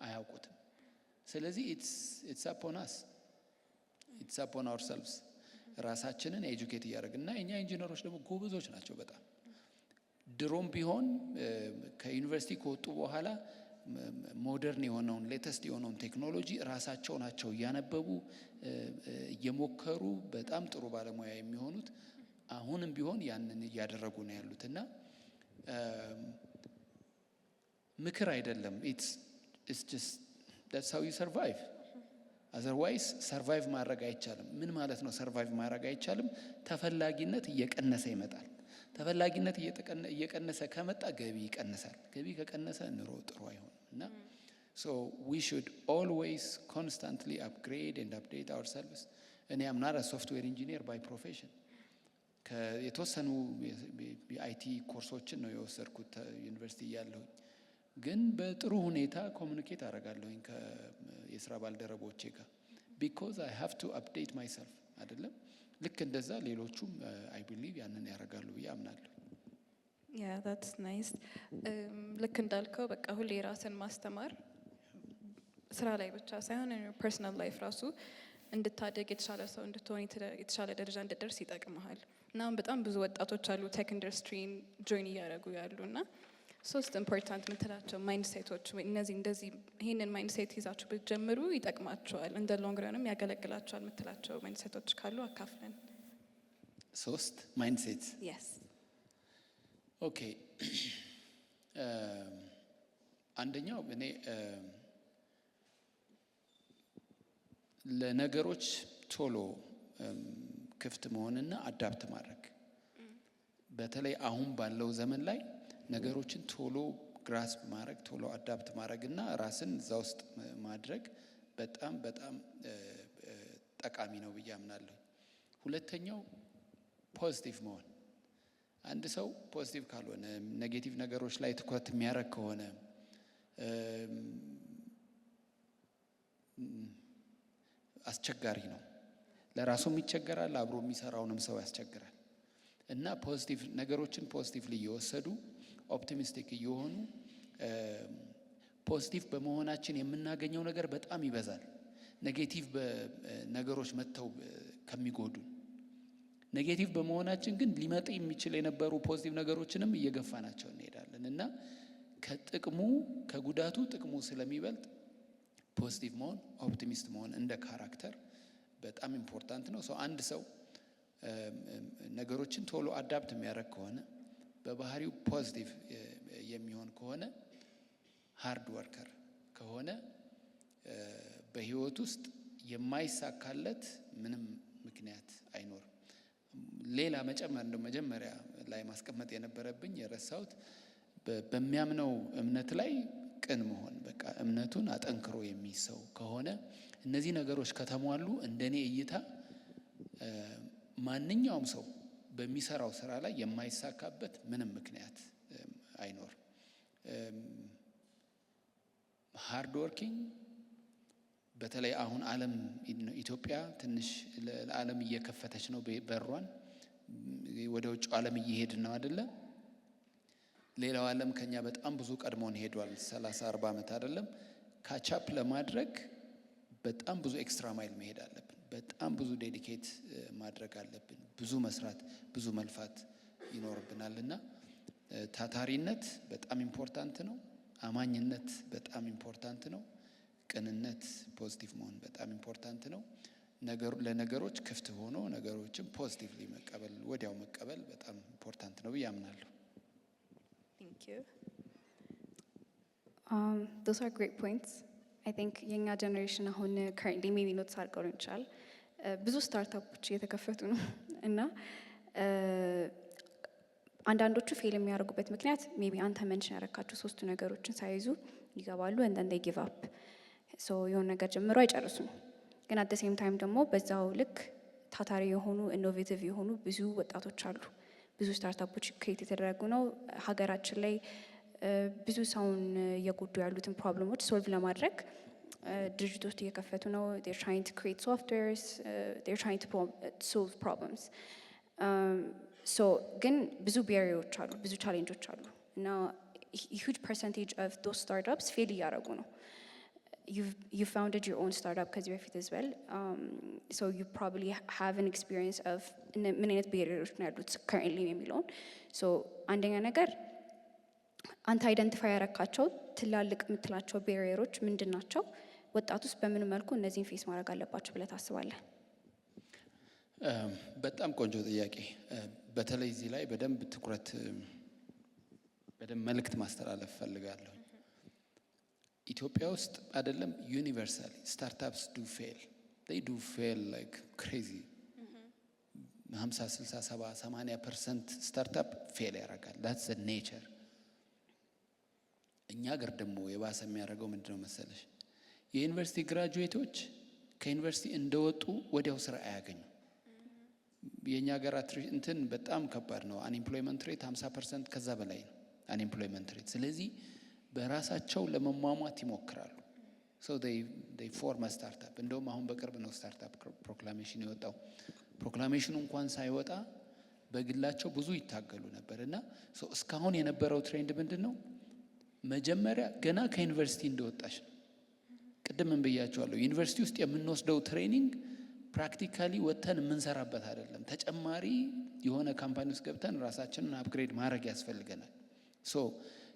አያውቁትም። ስለዚህ it's upon us፣ it's upon ourselves ራሳችንን ኤጁኬት እያደረግን እና የኛ ኢንጂነሮች ደግሞ ጎበዞች ናቸው በጣም። ድሮም ቢሆን ከዩኒቨርሲቲ ከወጡ በኋላ ሞደርን የሆነውን ሌተስት የሆነውን ቴክኖሎጂ ራሳቸው ናቸው እያነበቡ እየሞከሩ በጣም ጥሩ ባለሙያ የሚሆኑት። አሁንም ቢሆን ያንን እያደረጉ ነው ያሉት እና ምክር አይደለም። it's just that's how you survive። otherwise ሰርቫይቭ ማድረግ አይቻልም። ምን ማለት ነው ሰርቫይቭ ማድረግ አይቻልም? ተፈላጊነት እየቀነሰ ይመጣል። ተፈላጊነት እየቀነሰ ከመጣ ገቢ ይቀንሳል። ገቢ ከቀነሰ ኑሮ ጥሩ አይሆንም እና so we should always constantly upgrade and update ourselves። እኔ am not a software engineer by profession። የተወሰኑ የአይቲ ኮርሶችን ነው የወሰድኩት ዩኒቨርሲቲ እያለሁኝ፣ ግን በጥሩ ሁኔታ ኮሚኒኬት አደርጋለሁኝ ከየስራ ባልደረቦቼ ጋር because I have to update myself አይደለም። ልክ እንደዛ ሌሎቹም አይ ቢሊቭ ያንን ያደርጋሉ ብዬ አምናለሁ። Yeah, that's nice። ልክ እንዳልከው በቃ ሁሌ ራስን ማስተማር ስራ ላይ ብቻ ሳይሆን ፐርሰናል ላይፍ ራሱ እንድታደግ የተሻለ ሰው እንድትሆን የተሻለ ደረጃ እንድትደርስ ይጠቅመሃል። እና በጣም ብዙ ወጣቶች አሉ ቴክ ኢንዱስትሪን ጆይን እያደረጉ ያሉ እና ሶስት ኢምፖርታንት የምትላቸው ማይንድ ሴቶች ወይ እነዚህ እንደዚህ ይህንን ማይንድ ሴት ይዛችሁ ብትጀምሩ ይጠቅማቸዋል እንደ ሎንግ ረንም ያገለግላቸዋል የምትላቸው ማይንድ ሴቶች ካሉ አካፍለን። ሶስት ማይንድ ሴት። የስ ኦኬ። አንደኛው እኔ ለነገሮች ቶሎ ክፍት መሆንና አዳፕት ማድረግ፣ በተለይ አሁን ባለው ዘመን ላይ ነገሮችን ቶሎ ግራስፕ ማድረግ፣ ቶሎ አዳፕት ማድረግና ራስን እዛ ውስጥ ማድረግ በጣም በጣም ጠቃሚ ነው ብዬ አምናለሁ። ሁለተኛው ፖዚቲቭ መሆን። አንድ ሰው ፖዚቲቭ ካልሆነ ኔጌቲቭ ነገሮች ላይ ትኩረት የሚያደርግ ከሆነ አስቸጋሪ ነው። ለራሱም ይቸገራል፣ አብሮ የሚሰራውንም ሰው ያስቸግራል። እና ፖዚቲቭ ነገሮችን ፖዚቲቭሊ እየወሰዱ ኦፕቲሚስቲክ እየሆኑ ፖዚቲቭ በመሆናችን የምናገኘው ነገር በጣም ይበዛል። ኔጌቲቭ ነገሮች መጥተው ከሚጎዱ ኔጌቲቭ በመሆናችን ግን ሊመጣ የሚችል የነበሩ ፖዚቲቭ ነገሮችንም እየገፋናቸው እንሄዳለን እና ከጥቅሙ ከጉዳቱ ጥቅሙ ስለሚበልጥ ፖዚቲቭ መሆን ኦፕቲሚስት መሆን እንደ ካራክተር በጣም ኢምፖርታንት ነው። አንድ ሰው ነገሮችን ቶሎ አዳፕት የሚያደርግ ከሆነ በባህሪው ፖዚቲቭ የሚሆን ከሆነ ሃርድ ወርከር ከሆነ በህይወት ውስጥ የማይሳካለት ምንም ምክንያት አይኖርም። ሌላ መጀመሪያ ላይ ማስቀመጥ የነበረብኝ የረሳሁት በሚያምነው እምነት ላይ ቅን መሆን። በቃ እምነቱን አጠንክሮ የሚይዝ ሰው ከሆነ እነዚህ ነገሮች ከተሟሉ እንደኔ እይታ ማንኛውም ሰው በሚሰራው ስራ ላይ የማይሳካበት ምንም ምክንያት አይኖርም። ሃርድ ወርኪንግ በተለይ አሁን ኢትዮጵያ ትንሽ ለዓለም እየከፈተች ነው በሯን፣ ወደ ውጭ ዓለም እየሄድን ነው አይደለ? ሌላው ዓለም ከኛ በጣም ብዙ ቀድሞን ሄዷል። 30-40 ዓመት አይደለም። ካቻፕ ለማድረግ በጣም ብዙ ኤክስትራ ማይል መሄድ አለብን። በጣም ብዙ ዴዲኬት ማድረግ አለብን። ብዙ መስራት፣ ብዙ መልፋት ይኖርብናል እና ታታሪነት በጣም ኢምፖርታንት ነው። አማኝነት በጣም ኢምፖርታንት ነው። ቅንነት፣ ፖዚቲቭ መሆን በጣም ኢምፖርታንት ነው። ለነገሮች ክፍት ሆኖ ነገሮችን ፖዚቲቭሊ መቀበል፣ ወዲያው መቀበል በጣም ኢምፖርታንት ነው ብዬ አምናለሁ። Thank you. Those are great points. I think የኛ ጀነሬሽን አሁን currently maybe ኖትስ አድርገው ይችላል ብዙ ስታርታፖች እየተከፈቱ ነው እና አንዳንዶቹ ፌል የሚያደርጉበት ምክንያት ሜቢ አንተ መንሽን ያረካቸው ሶስቱ ነገሮችን ሳይዙ ይገባሉ and then they give up. so የሆነ ነገር ጀምሮ አይጨርሱም። ግን at the same time ደግሞ በዛው ልክ ታታሪ የሆኑ ኢኖቬቲቭ የሆኑ ብዙ ወጣቶች አሉ። ብዙ ስታርታፖች ክሬት የተደረጉ ነው። ሀገራችን ላይ ብዙ ሰውን እየጎዱ ያሉትን ፕሮብለሞች ሶልቭ ለማድረግ ድርጅቶች እየከፈቱ ነው። they're trying to create softwares, they're trying to solve problems. so ግን ብዙ barriers አሉ፣ ብዙ ቻሌንጆች አሉ እና huge percentage of those startups fail እያደረጉ ነው። you founded your own startup ከዚህ በፊት as well, so you probably have an experience of ምን አይነት barriers ነው ያሉት currently የሚለውን። so አንደኛ ነገር አንተ አይደንቲፋይ ያረካቸው ትላልቅ የምትላቸው barriers ምንድን ናቸው? ወጣቱስ በምን መልኩ እነዚህን ፌስ ማድረግ አለባቸው ብለህ ታስባለህ? በጣም ቆንጆ ጥያቄ። በተለይ እዚህ ላይ በደንብ ትኩረት በደንብ መልእክት ማስተላለፍ ፈልጋለሁ። ኢትዮጵያ ውስጥ አይደለም ዩኒቨርሳሊ ስታርታፕስ ዱ ፌል they do fail like crazy 50 60 70 80% ስታርታፕ ፌል ያደርጋል። that's the nature። እኛ ሀገር ደግሞ የባሰ የሚያደርገው ምንድነው መሰለሽ? የዩኒቨርሲቲ ግራጁዌቶች ከዩኒቨርሲቲ እንደወጡ ወዲያው ስራ አያገኙ። የኛ ሀገር እንትን በጣም ከባድ ነው። አንኤምፕሎይመንት ሬት 50% ከዛ በላይ ነው አንኤምፕሎይመንት ሬት። ስለዚህ በራሳቸው ለመሟሟት ይሞክራሉ። so they form a startup። እንደውም አሁን በቅርብ ነው ስታርታፕ ፕሮክላሜሽን የወጣው። ፕሮክላሜሽኑ እንኳን ሳይወጣ በግላቸው ብዙ ይታገሉ ነበር እና እስካሁን የነበረው ትሬንድ ምንድነው? መጀመሪያ ገና ከዩኒቨርሲቲ እንደወጣሽ ቅድም ምን ብያቸዋለሁ? ዩኒቨርሲቲ ውስጥ የምንወስደው ትሬኒንግ ፕራክቲካሊ ወተን የምንሰራበት አይደለም። ተጨማሪ የሆነ ካምፓኒ ውስጥ ገብተን ራሳችንን አፕግሬድ ማድረግ ያስፈልገናል።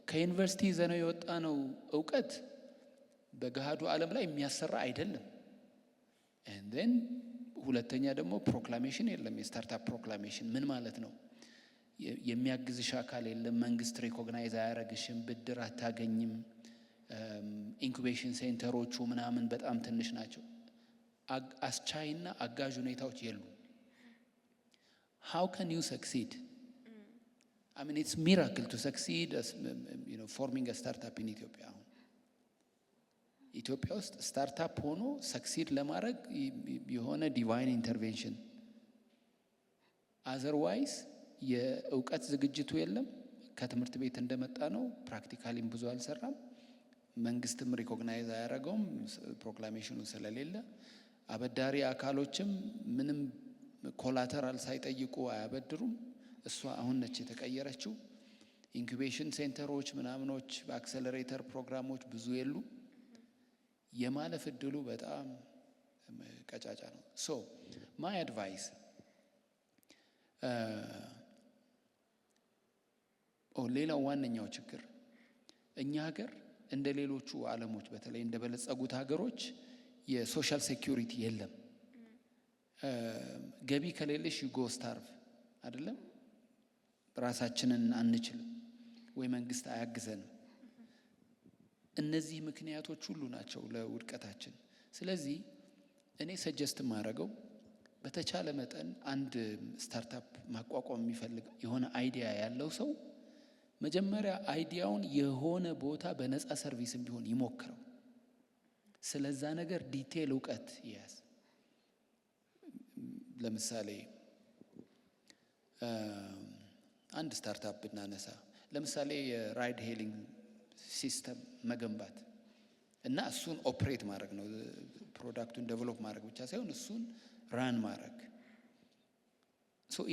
ከዩኒቨርሲቲ ይዘነው የወጣ ነው እውቀት በገሃዱ ዓለም ላይ የሚያሰራ አይደለም። and then ሁለተኛ ደግሞ ፕሮክላሜሽን የለም። የስታርታፕ ፕሮክላሜሽን ምን ማለት ነው? የሚያግዝሽ አካል የለም። መንግስት ሪኮግናይዝ አያረግሽም። ብድር አታገኝም። ኢንኩቤሽን ሴንተሮቹ ምናምን በጣም ትንሽ ናቸው። አስቻይና አጋዥ ሁኔታዎች የሉ። how can you succeed? I mean, it's miracle to succeed as forming a startup in Ethiopia. ኢትዮጵያ ውስጥ ስታርታፕ ሆኖ ሰክሲድ ለማድረግ የሆነ ዲቫይን ኢንተርቬንሽን፣ አዘርዋይዝ የእውቀት ዝግጅቱ የለም። ከትምህርት ቤት እንደመጣ ነው። ፕራክቲካሊም ብዙ አልሰራም። መንግስትም ሪኮግናይዝ አያደረገውም ፕሮክላሜሽኑ ስለሌለ። አበዳሪ አካሎችም ምንም ኮላተራል ሳይጠይቁ አያበድሩም። እሷ አሁን ነች የተቀየረችው። ኢንኩቤሽን ሴንተሮች ምናምኖች በአክሰለሬተር ፕሮግራሞች ብዙ የሉ። የማለፍ እድሉ በጣም ቀጫጫ ነው። ሶ ማይ አድቫይስ ሌላው ዋነኛው ችግር እኛ ሀገር እንደ ሌሎቹ ዓለሞች በተለይ እንደ በለጸጉት ሀገሮች የሶሻል ሴኩሪቲ የለም። ገቢ ከሌለሽ ዩጎ ስታርቭ አይደለም። ራሳችንን አንችልም ወይ መንግስት አያግዘንም። እነዚህ ምክንያቶች ሁሉ ናቸው ለውድቀታችን። ስለዚህ እኔ ሰጀስት ማድረገው በተቻለ መጠን አንድ ስታርታፕ ማቋቋም የሚፈልግ የሆነ አይዲያ ያለው ሰው መጀመሪያ አይዲያውን የሆነ ቦታ በነፃ ሰርቪስም ቢሆን ይሞክረው። ስለዛ ነገር ዲቴል እውቀት ይያዝ። ለምሳሌ አንድ ስታርታፕ ብናነሳ ለምሳሌ የራይድ ሄሊንግ ሲስተም መገንባት እና እሱን ኦፕሬት ማድረግ ነው። ፕሮዳክቱን ዴቨሎፕ ማድረግ ብቻ ሳይሆን እሱን ራን ማድረግ።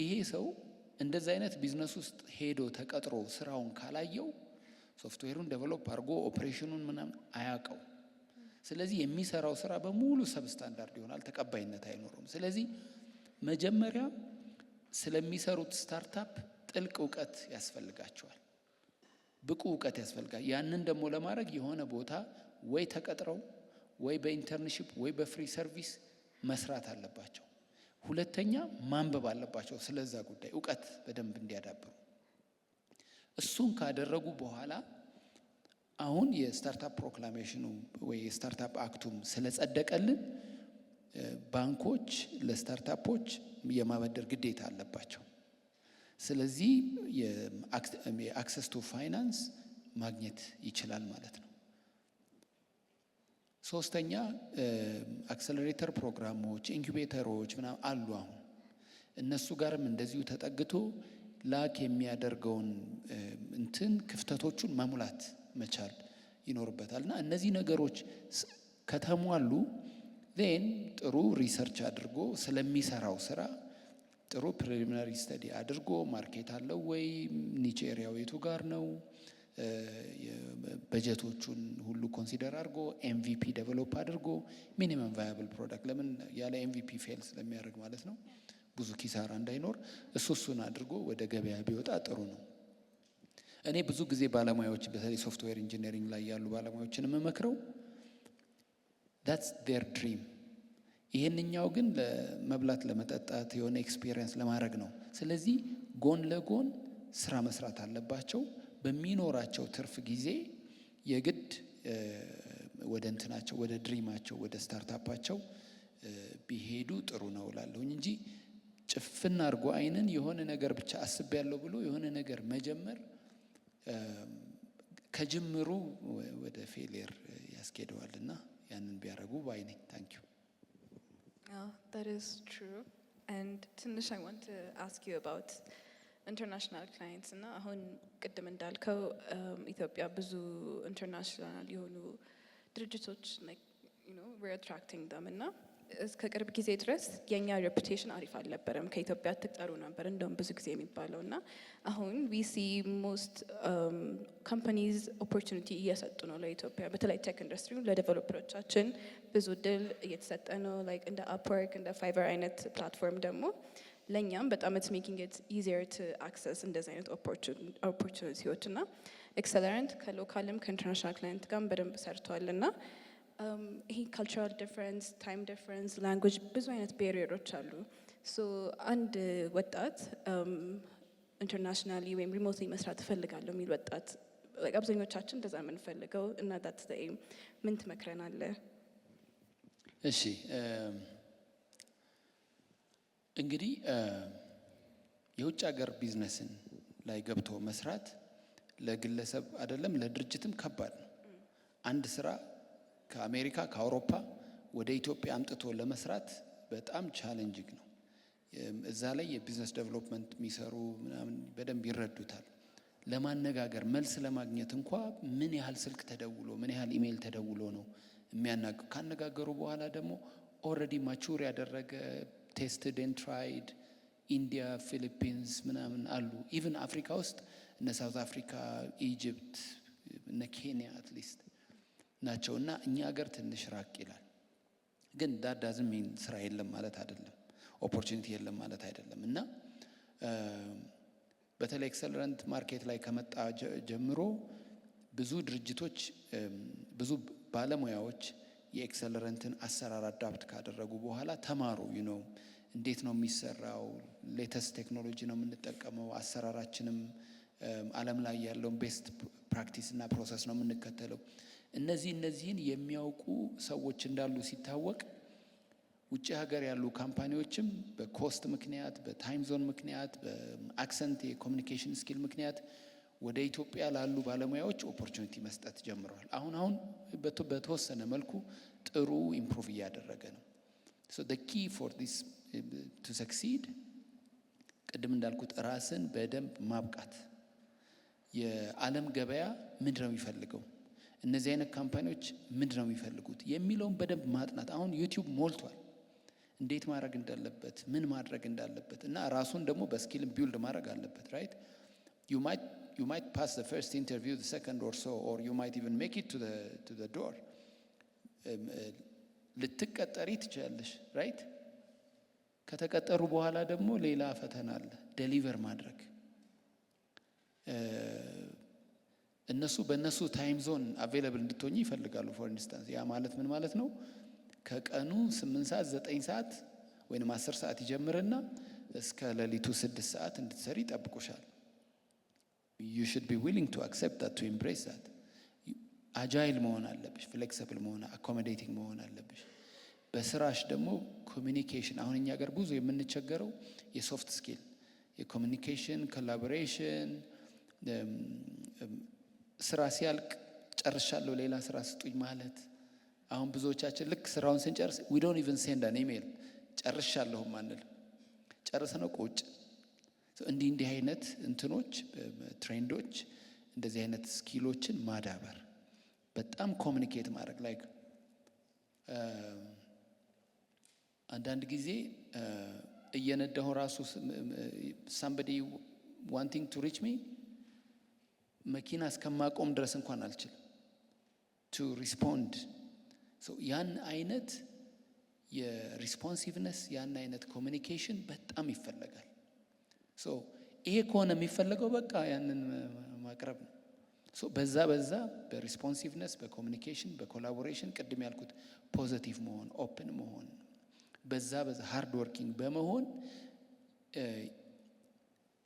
ይሄ ሰው እንደዚህ አይነት ቢዝነስ ውስጥ ሄዶ ተቀጥሮ ስራውን ካላየው ሶፍትዌሩን ዴቨሎፕ አድርጎ ኦፕሬሽኑን ምናምን አያውቀው። ስለዚህ የሚሰራው ስራ በሙሉ ሰብስታንዳርድ ይሆናል፣ ተቀባይነት አይኖረውም። ስለዚህ መጀመሪያ ስለሚሰሩት ስታርታፕ ጥልቅ እውቀት ያስፈልጋቸዋል፣ ብቁ እውቀት ያስፈልጋል። ያንን ደግሞ ለማድረግ የሆነ ቦታ ወይ ተቀጥረው ወይ በኢንተርንሺፕ ወይ በፍሪ ሰርቪስ መስራት አለባቸው። ሁለተኛ ማንበብ አለባቸው፣ ስለዛ ጉዳይ እውቀት በደንብ እንዲያዳብሩ። እሱን ካደረጉ በኋላ አሁን የስታርታፕ ፕሮክላሜሽኑ ወይ የስታርታፕ አክቱም ስለጸደቀልን ባንኮች ለስታርታፖች የማበደር ግዴታ አለባቸው። ስለዚህ የአክሰስ ቱ ፋይናንስ ማግኘት ይችላል ማለት ነው። ሶስተኛ አክሰለሬተር ፕሮግራሞች፣ ኢንኩቤተሮች ምናምን አሉ። አሁን እነሱ ጋርም እንደዚሁ ተጠግቶ ላክ የሚያደርገውን ክፍተቶቹን መሙላት መቻል ይኖርበታል። እና እነዚህ ነገሮች ከተሟሉ ዜን ጥሩ ሪሰርች አድርጎ ስለሚሰራው ስራ ጥሩ ፕሪሊሚናሪ ስተዲ አድርጎ ማርኬት አለው ወይ፣ ኒች ኤሪያው የቱ ጋር ነው፣ በጀቶቹን ሁሉ ኮንሲደር አድርጎ ኤምቪፒ ዴቨሎፕ አድርጎ ሚኒመም ቫያብል ፕሮዳክት፣ ለምን ያለ ኤምቪፒ ፌል ስለሚያደርግ ማለት ነው፣ ብዙ ኪሳራ እንዳይኖር እሱን አድርጎ ወደ ገበያ ቢወጣ ጥሩ ነው። እኔ ብዙ ጊዜ ባለሙያዎች በተለይ ሶፍትዌር ኢንጂነሪንግ ላይ ያሉ ባለሙያዎችን የምመክረው that's their dream። ይሄንኛው ግን ለመብላት ለመጠጣት የሆነ ኤክስፒሪየንስ ለማድረግ ነው። ስለዚህ ጎን ለጎን ስራ መስራት አለባቸው። በሚኖራቸው ትርፍ ጊዜ የግድ ወደ እንትናቸው ወደ ድሪማቸው ወደ ስታርታፓቸው ቢሄዱ ጥሩ ነው እላለሁኝ እንጂ ጭፍን አድርጎ አይንን የሆነ ነገር ብቻ አስቤያለሁ ብሎ የሆነ ነገር መጀመር ከጅምሩ ወደ ፌሊየር ያስኬደዋልና ያንን ቢያደርጉ ባይ ነኝ። ታንክ ዩ። That is true. And ትንሽ I want to ask you about international clients እና አሁን ቅድም እንዳልከው ኢትዮጵያ ብዙ ኢንተርናሽናል የሆኑ ድርጅቶች we're attracting them እና እስከ ቅርብ ጊዜ ድረስ የኛ ሬፑቴሽን አሪፍ አልነበረም። ከኢትዮጵያ ትጠሩ ነበር እንደውም ብዙ ጊዜ የሚባለው እና አሁን we see most companies opportunity እየሰጡ ነው ለኢትዮጵያ፣ በተለይ ቴክ ኢንዱስትሪ ለዴቨሎፐሮቻችን ብዙ ድል እየተሰጠ ነው። ላይክ እንደ አፕወርክ እንደ ፋይቨር አይነት ፕላትፎርም ደግሞ ለእኛም በጣም it's making it easier to access እንደዚህ አይነት ኦፖርቹኒቲዎች እና ኤክሰለረንት ከሎካልም ከኢንተርናሽናል ክላይንት ጋርም በደንብ ሰርቷል እና ይሄ ካልቸራል ዲፍረንስ፣ ታይም ዲፍረንስ፣ ላንጉጅ ብዙ አይነት ቤሪየሮች አሉ። ሶ አንድ ወጣት ኢንተርናሽናሊ ወይም ሪሞትሊ መስራት እፈልጋለሁ የሚል ወጣት አብዛኞቻችን እንደዛ የምንፈልገው እና ዳት ምን ትመክረናለህ? እሺ እንግዲህ የውጭ ሀገር ቢዝነስን ላይ ገብቶ መስራት ለግለሰብ አይደለም ለድርጅትም ከባድ ነው። አንድ ስራ ከአሜሪካ ከአውሮፓ ወደ ኢትዮጵያ አምጥቶ ለመስራት በጣም ቻሌንጂንግ ነው። እዛ ላይ የቢዝነስ ዴቨሎፕመንት የሚሰሩ ምናምን በደንብ ይረዱታል። ለማነጋገር መልስ ለማግኘት እንኳ ምን ያህል ስልክ ተደውሎ ምን ያህል ኢሜይል ተደውሎ ነው የሚያናገሩ። ካነጋገሩ በኋላ ደግሞ ኦልሬዲ ማቹር ያደረገ ቴስትድ ኤንድ ትራይድ ኢንዲያ፣ ፊሊፒንስ ምናምን አሉ። ኢቭን አፍሪካ ውስጥ እነ ሳውት አፍሪካ፣ ኢጅፕት፣ እነ ኬንያ አትሊስት ናቸው እና እኛ ሀገር ትንሽ ራቅ ይላል። ግን ዳዳዝም ስራ የለም ማለት አይደለም፣ ኦፖርቹኒቲ የለም ማለት አይደለም። እና በተለይ ኤክሰለረንት ማርኬት ላይ ከመጣ ጀምሮ ብዙ ድርጅቶች ብዙ ባለሙያዎች የኤክሰለረንትን አሰራር አዳፕት ካደረጉ በኋላ ተማሩ። እንዴት ነው የሚሰራው? ሌተስት ቴክኖሎጂ ነው የምንጠቀመው። አሰራራችንም ዓለም ላይ ያለውን ቤስት ፕራክቲስ እና ፕሮሰስ ነው የምንከተለው። እነዚህን የሚያውቁ ሰዎች እንዳሉ ሲታወቅ ውጭ ሀገር ያሉ ካምፓኒዎችም በኮስት ምክንያት፣ በታይም ዞን ምክንያት፣ በአክሰንት የኮሚኒኬሽን ስኪል ምክንያት ወደ ኢትዮጵያ ላሉ ባለሙያዎች ኦፖርቹኒቲ መስጠት ጀምረዋል። አሁን በተወሰነ መልኩ ጥሩ ኢምፕሩቭ እያደረገ ነው። ሶ the key for this to succeed ቅድም እንዳልኩት ራስን በደንብ ማብቃት። የዓለም ገበያ ምንድን ነው የሚፈልገው? እነዚህ አይነት ካምፓኒዎች ምንድን ነው የሚፈልጉት የሚለውን በደንብ ማጥናት። አሁን ዩቲዩብ ሞልቷል። እንዴት ማድረግ እንዳለበት ምን ማድረግ እንዳለበት እና ራሱን ደግሞ በስኪልም ቢውልድ ማድረግ አለበት። ራይት you might pass the first interview, the second or so, or you might even make it to the door. ልትቀጠሪ ትችላለሽ። ራይት ከተቀጠሩ በኋላ ደግሞ ሌላ ፈተና አለ፣ ዴሊቨር ማድረግ። እነሱ በእነሱ ታይም ዞን አቬይለብል እንድትሆኚ ይፈልጋሉ። ፎር ኢንስታንስ ያ ማለት ምን ማለት ነው? ከቀኑ 8 ሰዓት 9 ሰዓት ወይም 10 ሰዓት ይጀምርና እስከ ሌሊቱ 6 ሰዓት እንድትሰሪ ይጠብቁሻል። you should be willing to accept that, to embrace that. አጃይል መሆን አለብሽ፣ ፍሌክሲብል መሆን፣ አኮሞዴቲንግ መሆን አለብሽ። በስራሽ ደግሞ ኮሚኒኬሽን፣ አሁን እኛ ጋር ብዙ የምንቸገረው የሶፍት ስኪል፣ የኮሚኒኬሽን፣ ኮላቦሬሽን። ስራ ሲያልቅ ጨርሻለሁ ሌላ ስራ ስጡኝ ማለት። አሁን ብዙዎቻችን ልክ ስራውን ስንጨርስ we don't even send an email ጨርሻለሁ ማንል፣ ጨርሰነው ቁጭ። እንዲህ አይነት እንትኖች ትሬንዶች፣ እንደዚህ አይነት ስኪሎችን ማዳበር፣ በጣም ኮሚኒኬት ማድረግ ላይ አንዳንድ ጊዜ እየነዳሁ ራሱ somebody wanting to reach me መኪና እስከማቆም ድረስ እንኳን አልችልም to respond. ያን አይነት የሪስፖንሲቭነስ ያን አይነት ኮሚኒኬሽን በጣም ይፈለጋል። ይሄ ከሆነ የሚፈለገው በቃ ያንን ማቅረብ ነው። በዛ በሪስፖንሲቭነስ፣ በኮሚኒኬሽን፣ በኮላቦሬሽን ቅድም ያልኩት ፖዚቲቭ መሆን፣ ኦፕን መሆን፣ በዛ ሃርድ ወርኪንግ በመሆን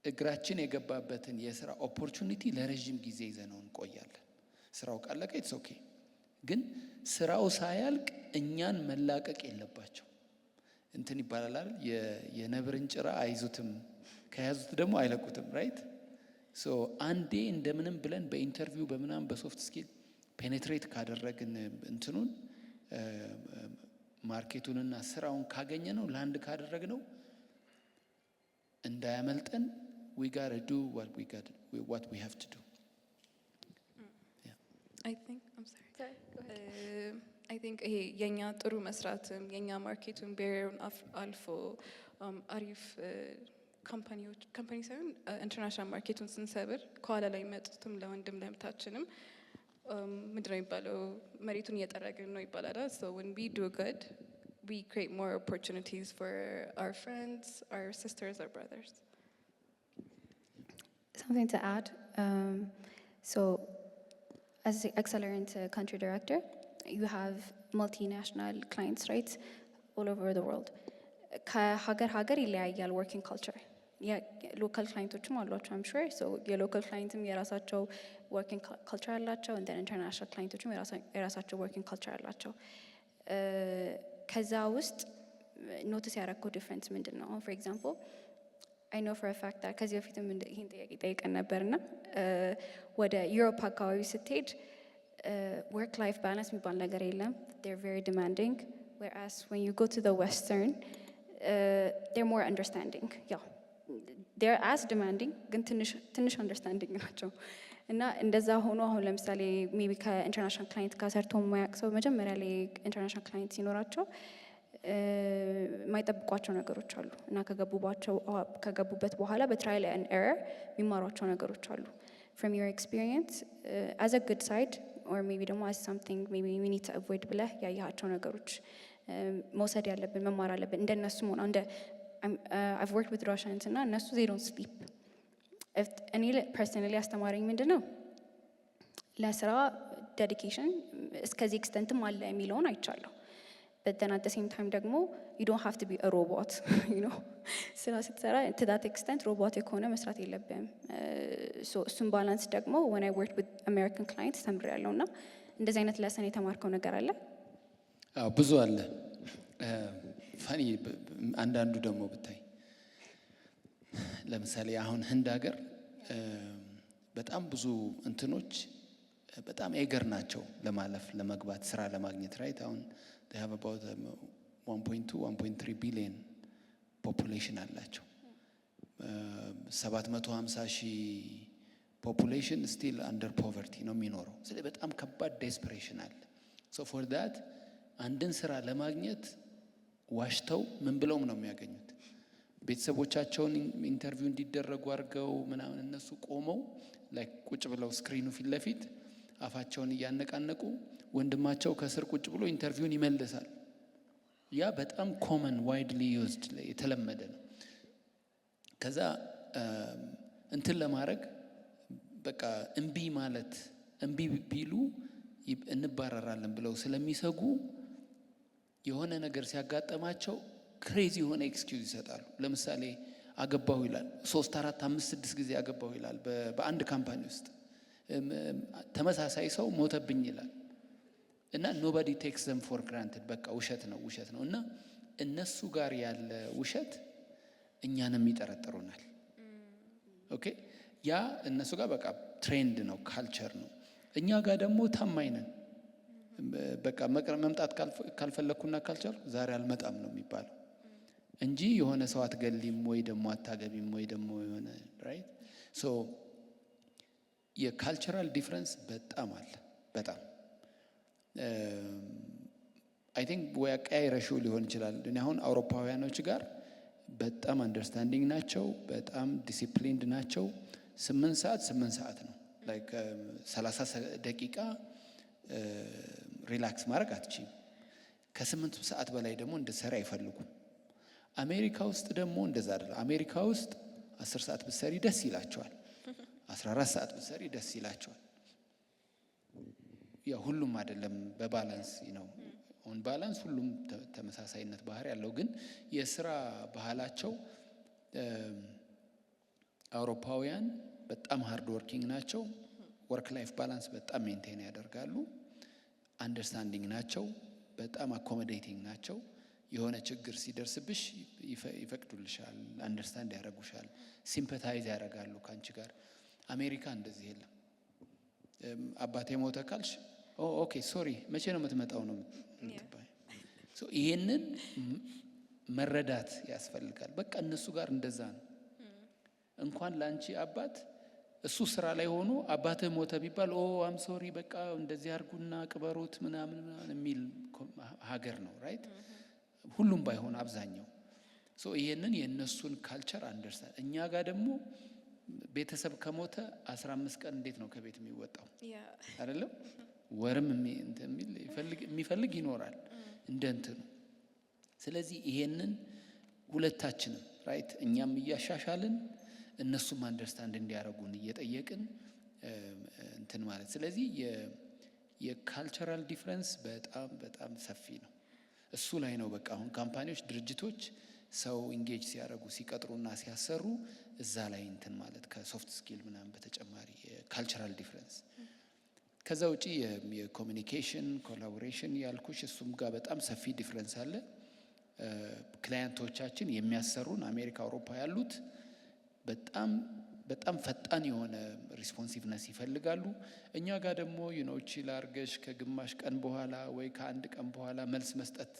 እግራችን የገባበትን የስራ ኦፖርቹኒቲ ለረዥም ጊዜ ይዘነው እንቆያለን። ስራው ካለቀ ኢትስ ኦኬ፣ ግን ስራው ሳያልቅ እኛን መላቀቅ የለባቸው። እንትን ይባላል አይደል? የነብርን ጭራ አይዙትም፣ ከያዙት ደግሞ አይለቁትም። ራይት አንዴ እንደምንም ብለን በኢንተርቪው በምናም በሶፍት ስኪል ፔኔትሬት ካደረግን እንትኑን ማርኬቱንና ስራውን ካገኘ ነው ላንድ ካደረግ ነው እንዳያመልጠን we got to do what we have to do. I think I think ይሄ የኛ ጥሩ መስራትም የኛ ማርኬቱን ቤሪየሩን አልፎ አሪፍ ካምፓኒ ሳይሆን ኢንተርናሽናል ማርኬቱን ስንሰብር ከኋላ ላይ መጡትም ለወንድም ለምታችንም ምንድን ነው የሚባለው መሬቱን እየጠረግን ነው ይባላል። So when we do good, we create more opportunities for our friends, our sisters, our brothers. Something to add. So as the Accelerant country director, you have multinational clients, right, all over the world. ከሀገር ይለያያል working culture. ሎካል ክላይንቶችም አሏቸው I'm sure. So የሎካል ክላይንትም የራሳቸው working culture አላቸው, and then international ክላይንቶችም የራሳቸው working culture አላቸው። ከዛ ውስጥ ኖቲስ ያደረኩት ዲፍረንስ ምንድን ነው? For example, I know for a fact that ከዚህ በፊትም ይህን ጥያቄ ጠይቀን ነበርና ወደ ዩሮፕ አካባቢ ስትሄድ work life balance የሚባል ነገር የለም. They're very demanding, whereas when you go to the western, they're more understanding. Yeah, they're as demanding ግን ትንሽ understanding ናቸው። እና እንደዛ ሆኖ አሁን ለምሳሌ ሜቢ ከኢንተርናሽናል ክላይንት ጋር ሰርቶ የማያውቅ ሰው መጀመሪያ ላይ ኢንተርናሽናል ክላይንት ሲኖራቸው የማይጠብቋቸው ነገሮች አሉ እና ከገቡበት በኋላ በትራይል ኤንድ ኤረር የሚማሯቸው ነገሮች አሉ። From your experience, as a good side or maybe ደግሞ as something maybe we need to avoid ብለህ ያያቸው ነገሮች መውሰድ ያለብን መማር አለብን። እንደነሱ ሆነ እንደ I've worked with Russians እና እነሱ they don't sleep. እኔ ፐርሰናሊ አስተማሪኝ ምንድን ነው ለስራ ዴዲኬሽን እስከዚህ ኤክስተንትም አለ የሚለውን አይቻለሁ። but then at the same time ደግሞ you don't have to be a robot, you know. ስራ ስትሰራ to that extent ሮቦቲክ ሆነ መስራት የለብህም። so እሱን ባላንስ ደግሞ when I worked with American clients ተምሬያለሁ። እና እንደዚህ አይነት ለሰን የተማርከው ነገር አለ? አዎ ብዙ አለ። ፋኒ አንዳንዱ ደግሞ ብታይ ለምሳሌ አሁን ህንድ ሀገር በጣም ብዙ እንትኖች በጣም ኤገር ናቸው ለማለፍ ለመግባት ስራ ለማግኘት ራይት። አሁን they have about 1.3 billion population አላቸው። 750,000 population still under poverty ነው የሚኖረው። ስለዚህ በጣም ከባድ ዴስፐሬሽን አለ። so for that አንድን ስራ ለማግኘት ዋሽተው ምን ብለውም ነው የሚያገኙት። ቤተሰቦቻቸውን ኢንተርቪው እንዲደረጉ አድርገው ምናምን እነሱ ቆመው ላይክ ቁጭ ብለው ስክሪኑ ፊት ለፊት አፋቸውን እያነቃነቁ ወንድማቸው ከስር ቁጭ ብሎ ኢንተርቪውን ይመልሳል። ያ በጣም ኮመን ዋይድሊ ዩዝድ የተለመደ ነው። ከዛ እንትን ለማድረግ በቃ እምቢ ማለት እምቢ ቢሉ እንባረራለን ብለው ስለሚሰጉ የሆነ ነገር ሲያጋጠማቸው ክሬዚ የሆነ ኤክስኪውዝ ይሰጣሉ። ለምሳሌ አገባሁ ይላል 3 4 5 6 ጊዜ አገባሁ ይላል በአንድ ካምፓኒ ውስጥ። ተመሳሳይ ሰው ሞተብኝ ይላል እና nobody takes them for granted። በቃ ውሸት ነው እና እነሱ ጋር ያለ ውሸት እኛንም ይጠረጥሩናል። ኦኬ ያ እነሱ ጋር በቃ ትሬንድ ነው ካልቸር ነው። እኛ ጋር ደግሞ ታማኝ ነን። በቃ መምጣት ካልፈለኩና ካልቻልኩ ዛሬ አልመጣም ነው የሚባለው እንጂ የሆነ ሰው አትገሊም ወይ ደግሞ አታገቢም ወይ ደግሞ የሆነ ራይት። ሶ የካልቸራል ዲፍረንስ በጣም አለ። በጣም አይ ቲንክ ወይ አቀያይረሽው ሊሆን ይችላል። እኔ አሁን አውሮፓውያኖች ጋር በጣም አንደርስታንዲንግ ናቸው፣ በጣም ዲሲፕሊንድ ናቸው። 8 ሰዓት ነው ላይክ 30 ደቂቃ ሪላክስ ማድረግ አትችይም። ከ8 ሰዓት በላይ ደግሞ እንድትሰሪ አይፈልጉም። አሜሪካ ውስጥ ደግሞ እንደዛ አይደለም። አሜሪካ ውስጥ 10 ሰዓት ብትሰሪ ደስ ይላቸዋል፣ 14 ሰዓት ብትሰሪ ደስ ይላቸዋል። ያ ሁሉም አይደለም በባላንስ ነው። ኦን ባላንስ ሁሉም ተመሳሳይነት ባህሪ ያለው፣ ግን የስራ ባህላቸው አውሮፓውያን በጣም ሃርድ ወርኪንግ ናቸው። ወርክ ላይፍ ባላንስ በጣም ሜንቴን ያደርጋሉ። አንደርስታንዲንግ ናቸው፣ በጣም አኮሞዴቲንግ ናቸው። የሆነ ችግር ሲደርስብሽ ይፈቅዱልሻል፣ አንደርስታንድ ያደርጉሻል፣ ሲምፓታይዝ ያደርጋሉ ካንቺ ጋር። አሜሪካ እንደዚህ የለም። አባቴ ሞተ ካልሽ ኦኬ ሶሪ መቼ ነው የምትመጣው ነው የምትባይ። ይሄንን መረዳት ያስፈልጋል። በቃ እነሱ ጋር እንደዛ ነው። እንኳን ላንቺ አባት እሱ ስራ ላይ ሆኖ አባትህ ሞተ ቢባል አም ሶሪ በቃ እንደዚህ አድርጉና ቅበሩት ምናምን የሚል ሀገር ነው ራይት። ሁሉም ባይሆን አብዛኛው። ይሄንን የእነሱን ካልቸር አንደርስታንድ። እኛ ጋር ደግሞ ቤተሰብ ከሞተ 15 ቀን እንዴት ነው ከቤት የሚወጣው? አይደለም ወርም የሚፈልግ ይኖራል እንደ እንትኑ። ስለዚህ ይሄንን ሁለታችንም ራይት እኛም እያሻሻልን እነሱም አንደርስታንድ እንዲያደርጉን እየጠየቅን እንትን ማለት። ስለዚህ የካልቸራል ዲፍረንስ በጣም በጣም ሰፊ ነው። እሱ ላይ ነው በቃ አሁን ካምፓኒዎች፣ ድርጅቶች ሰው ኢንጌጅ ሲያደርጉ ሲቀጥሩና ሲያሰሩ እዛ ላይ እንትን ማለት ከሶፍት ስኪል ምናምን በተጨማሪ የካልቸራል ዲፍረንስ። ከዛ ውጪ የኮሚኒኬሽን ኮላቦሬሽን ያልኩሽ እሱም ጋር በጣም ሰፊ ዲፍረንስ አለ። ክላየንቶቻችን የሚያሰሩን አሜሪካ፣ አውሮፓ ያሉት በጣም በጣም ፈጣን የሆነ ሪስፖንሲቭነስ ይፈልጋሉ። እኛ ጋር ደግሞ ቺል አርገሽ ከግማሽ ቀን በኋላ ወይ ከአንድ ቀን በኋላ መልስ መስጠት።